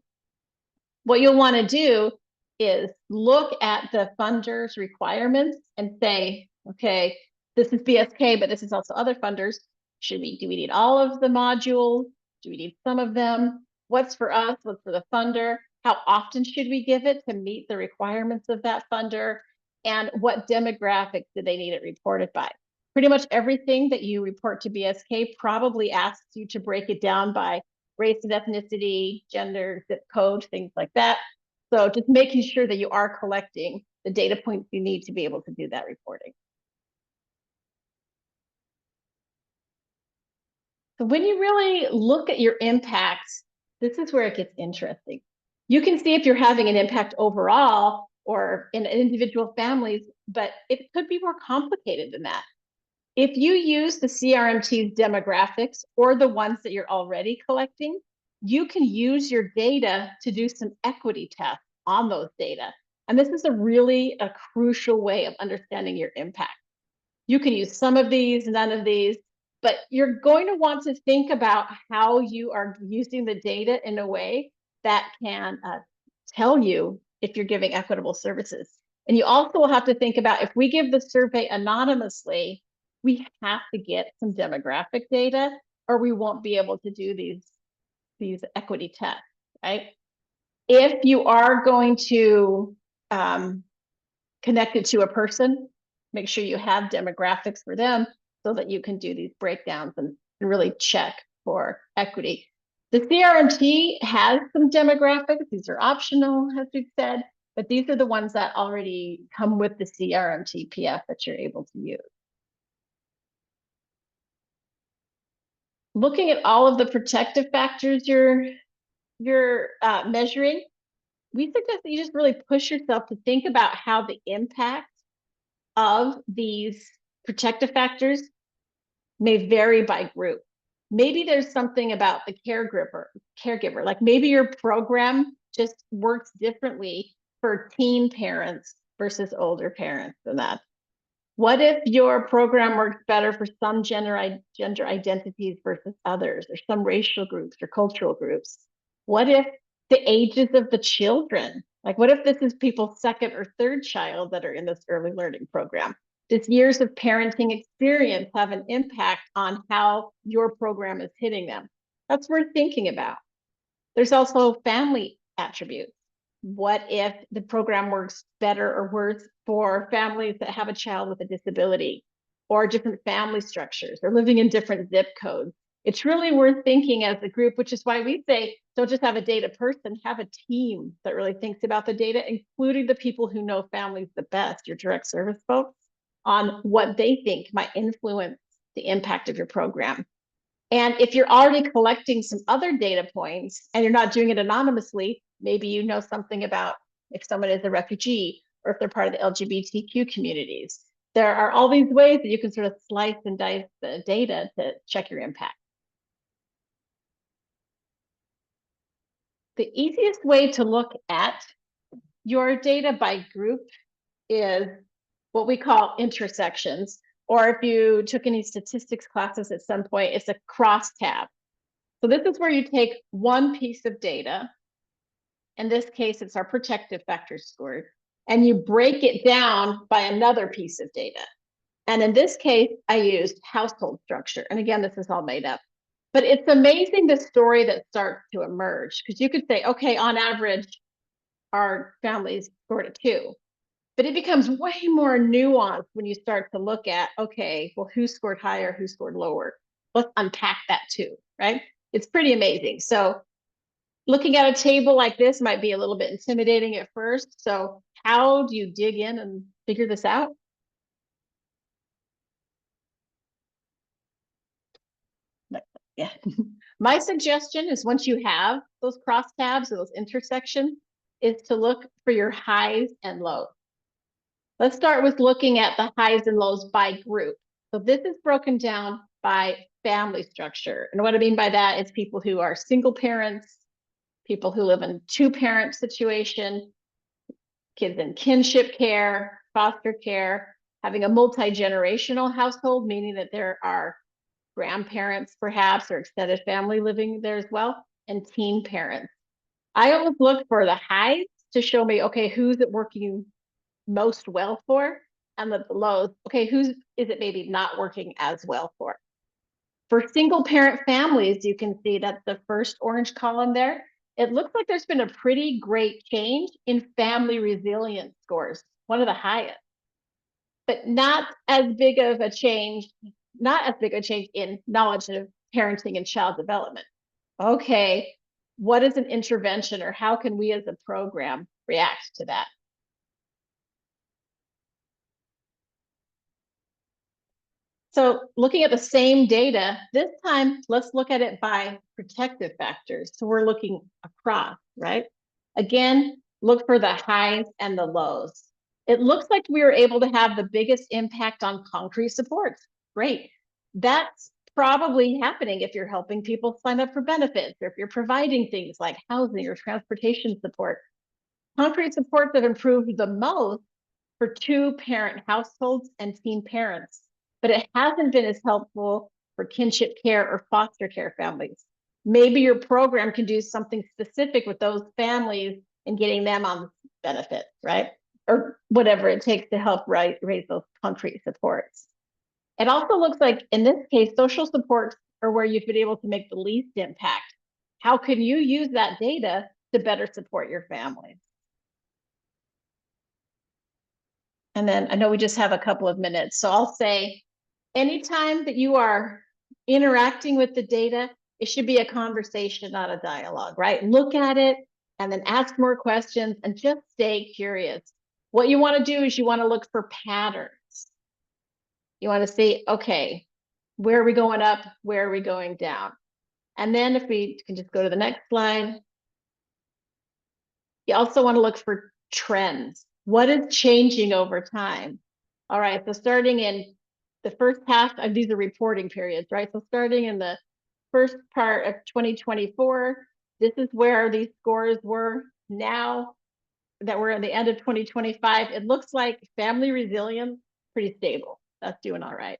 What you'll want to do is look at the funder's requirements and say, okay, this is BSK, but this is also other funders. Do we need all of the modules? Do we need some of them? What's for us? What's for the funder? How often should we give it to meet the requirements of that funder? And what demographics do they need it reported by? Pretty much everything that you report to BSK probably asks you to break it down by race and ethnicity, gender, zip code, things like that. So just making sure that you are collecting the data points you need to be able to do that reporting. So when you really look at your impacts, this is where it gets interesting. You can see if you're having an impact overall or in individual families, but it could be more complicated than that. If you use the CRMT's demographics or the ones that you're already collecting, you can use your data to do some equity tests on those data. And this is a crucial way of understanding your impact. You can use some of these, none of these, but you're going to want to think about how you are using the data in a way that can tell you if you're giving equitable services. And you also will have to think about, if we give the survey anonymously, we have to get some demographic data or we won't be able to do these equity tests, right? If you are going to connect it to a person, make sure you have demographics for them so that you can do these breakdowns and really check for equity. The CRMT has some demographics. These are optional, as we've said, but these are the ones that already come with the CRMT-PF that you're able to use. Looking at all of the protective factors you're measuring, we suggest that you just really push yourself to think about how the impact of these protective factors may vary by group. Maybe there's something about the caregiver, like maybe your program just works differently for teen parents versus older parents than that. What if your program works better for some gender identities versus others, or some racial groups or cultural groups? What if the ages of the children, like what if this is people's second or third child that are in this early learning program? Does years of parenting experience have an impact on how your program is hitting them? That's worth thinking about. There's also family attributes. What if the program works better or worse for families that have a child with a disability, or different family structures, or living in different zip codes? It's really worth thinking as a group, which is why we say, don't just have a data person, have a team that really thinks about the data, including the people who know families the best, your direct service folks, on what they think might influence the impact of your program. And if you're already collecting some other data points and you're not doing it anonymously, maybe you know something about if someone is a refugee or if they're part of the LGBTQ communities. There are all these ways that you can sort of slice and dice the data to check your impact. The easiest way to look at your data by group is what we call intersections, or if you took any statistics classes at some point, it's a crosstab. So this is where you take one piece of data. In this case, it's our protective factor score, and you break it down by another piece of data. And in this case, I used household structure. And again, this is all made up. But it's amazing the story that starts to emerge, because you could say, okay, on average, our families scored a 2. But it becomes way more nuanced when you start to look at, okay, well, who scored higher, who scored lower? Let's unpack that too, right? It's pretty amazing. So looking at a table like this might be a little bit intimidating at first. So how do you dig in and figure this out? Yeah. My suggestion is, once you have those crosstabs or those intersections, is to look for your highs and lows. Let's start with looking at the highs and lows by group. So this is broken down by family structure. And what I mean by that is people who are single parents, people who live in 2-parent situation, kids in kinship care, foster care, having a multi-generational household, meaning that there are grandparents perhaps or extended family living there as well, and teen parents. I always look for the highs to show me, okay, who's it working most well for, and the lows, okay, who's is it maybe not working as well for. For single parent families, you can see that the first orange column there, it looks like there's been a pretty great change in family resilience scores, one of the highest, but not as big of a change in knowledge of parenting and child development. Okay, what is an intervention, or how can we as a program react to that? So looking at the same data, this time, let's look at it by protective factors. So we're looking across, right? Again, look for the highs and the lows. It looks like we were able to have the biggest impact on concrete supports. Great. That's probably happening if you're helping people sign up for benefits, or if you're providing things like housing or transportation support. Concrete supports have improved the most for 2-parent households and teen parents, but it hasn't been as helpful for kinship care or foster care families. Maybe your program can do something specific with those families and getting them on benefit, right? Or whatever it takes to help raise those concrete supports. It also looks like, in this case, social supports are where you've been able to make the least impact. How can you use that data to better support your family? And then I know we just have a couple of minutes, so I'll say, anytime that you are interacting with the data, it should be a conversation, not a dialogue, right? Look at it and then ask more questions and just stay curious. What you want to do is you want to look for patterns. You want to say, okay, where are we going up? Where are we going down? And then if we can just go to the next slide. You also want to look for trends. What is changing over time? All right, so starting in the first half of these are reporting periods, right? So starting in the first part of 2024, this is where these scores were. Now that we're at the end of 2025, it looks like family resilience, pretty stable. That's doing all right.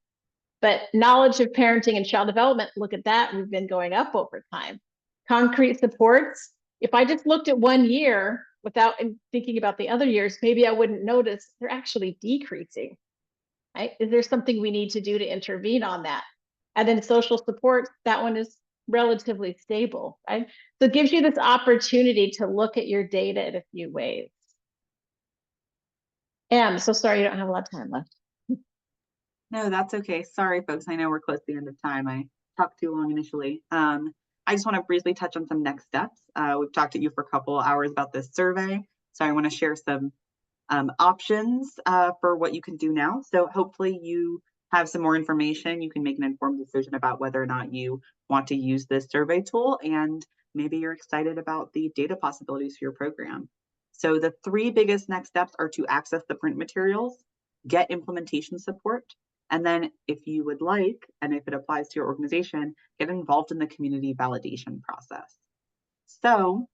But knowledge of parenting and child development, look at that. We've been going up over time. Concrete supports, if I just looked at 1 year without thinking about the other years, maybe I wouldn't notice they're actually decreasing. Right? Is there something we need to do to intervene on that? And then social support, that one is relatively stable, right? So it gives you this opportunity to look at your data in a few ways. I'm so sorry you don't have a lot of time left. No, that's okay. Sorry, folks. I know we're close to the end of time. I talked too long initially. I just want to briefly touch on some next steps. We've talked to you for a couple hours about this survey, so I want to share some options for what you can do now. So hopefully you have some more information. You can make an informed decision about whether or not you want to use this survey tool, and maybe you're excited about the data possibilities for your program. So the 3 biggest next steps are to access the print materials, get implementation support, and then if you would like, and if it applies to your organization, get involved in the community validation process. So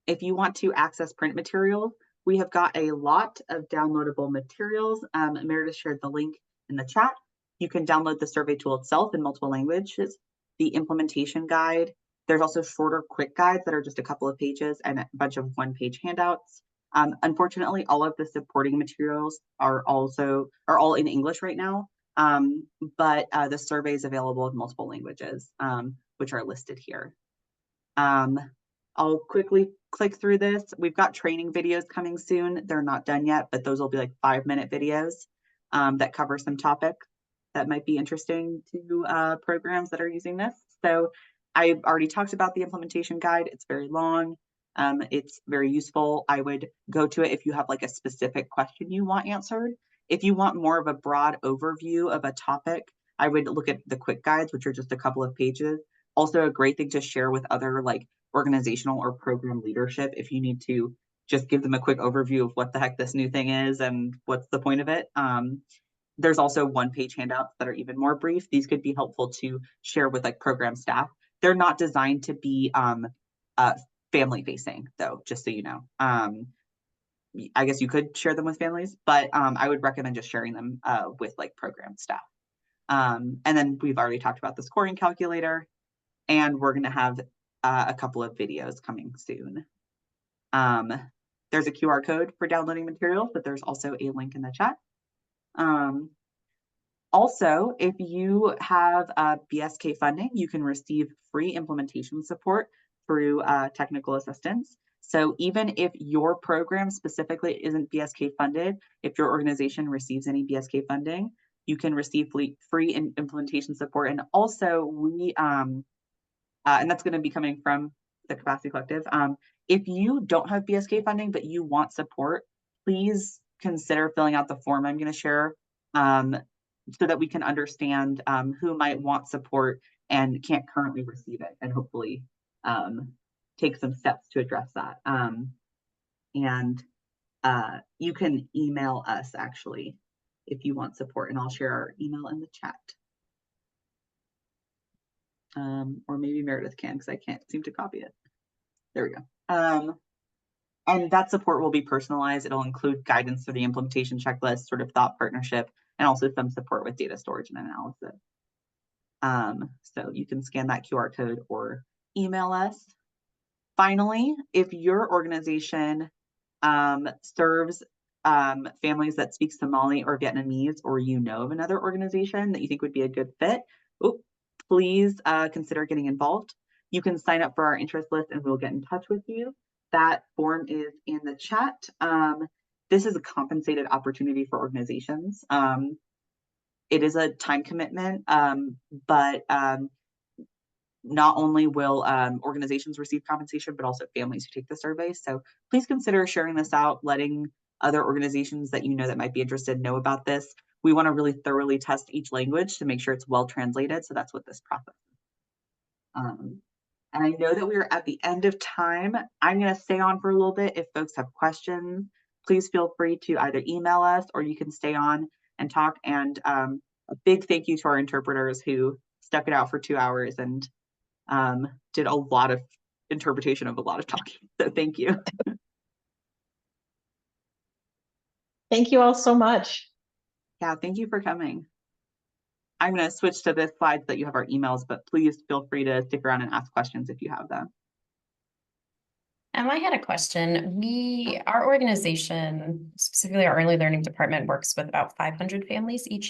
if you want to access print materials, we have got a lot of downloadable materials. Meredith shared the link in the chat. You can download the survey tool itself in multiple languages, the implementation guide. There's also shorter quick guides that are just a couple of pages and a bunch of one-page handouts. Unfortunately, all of the supporting materials are all in English right now, but the survey is available in multiple languages, which are listed here. I'll quickly click through this. We've got training videos coming soon. They're not done yet, but those will be like 5-minute videos that cover some topics that might be interesting to programs that are using this. So I've already talked about the implementation guide. It's very long. It's very useful. I would go to it if you have like a specific question you want answered. If you want more of a broad overview of a topic, I would look at the quick guides, which are just a couple of pages. Also a great thing to share with other like organizational or program leadership if you need to just give them a quick overview of what the heck this new thing is and what's the point of it. There's also one-page handouts that are even more brief. These could be helpful to share with like program staff. They're not designed to be family facing though, just so you know. I guess you could share them with families, but I would recommend just sharing them with like program staff. And then we've already talked about the scoring calculator, and we're gonna have a couple of videos coming soon. There's a QR code for downloading materials, but there's also a link in the chat. Also, if you have BSK funding, you can receive free implementation support through technical assistance. So even if your program specifically isn't BSK funded, if your organization receives any BSK funding, you can receive free implementation support. And also we, and that's gonna be coming from the Capacity Collective. If you don't have BSK funding, but you want support, please consider filling out the form I'm gonna share so that we can understand who might want support and can't currently receive it, and hopefully take some steps to address that. And you can email us actually if you want support, and I'll share our email in the chat. Or maybe Meredith can, because I can't seem to copy it. There we go. And that support will be personalized. It'll include guidance for the implementation checklist, sort of thought partnership, and also some support with data storage and analysis. So you can scan that QR code or email us. Finally, if your organization serves families that speak Somali or Vietnamese, or you know of another organization that you think would be a good fit, please consider getting involved. You can sign up for our interest list and we'll get in touch with you. That form is in the chat. This is a compensated opportunity for organizations. It is a time commitment, but not only will organizations receive compensation, but also families who take the survey. So please consider sharing this out, letting other organizations that you know that might be interested know about this. We want to really thoroughly test each language to make sure it's well translated. So that's what this process is. And I know that we are at the end of time. I'm going to stay on for a little bit. If folks have questions, please feel free to either email us or you can stay on and talk. And a big thank you to our interpreters who stuck it out for 2 hours and did a lot of interpretation of a lot of talking. So thank you. Thank you all so much. Yeah, thank you for coming. I'm going to switch to this slide so that you have our emails, but please feel free to stick around and ask questions if you have them. I had a question. Our organization, specifically our early learning department, works with about 500 families each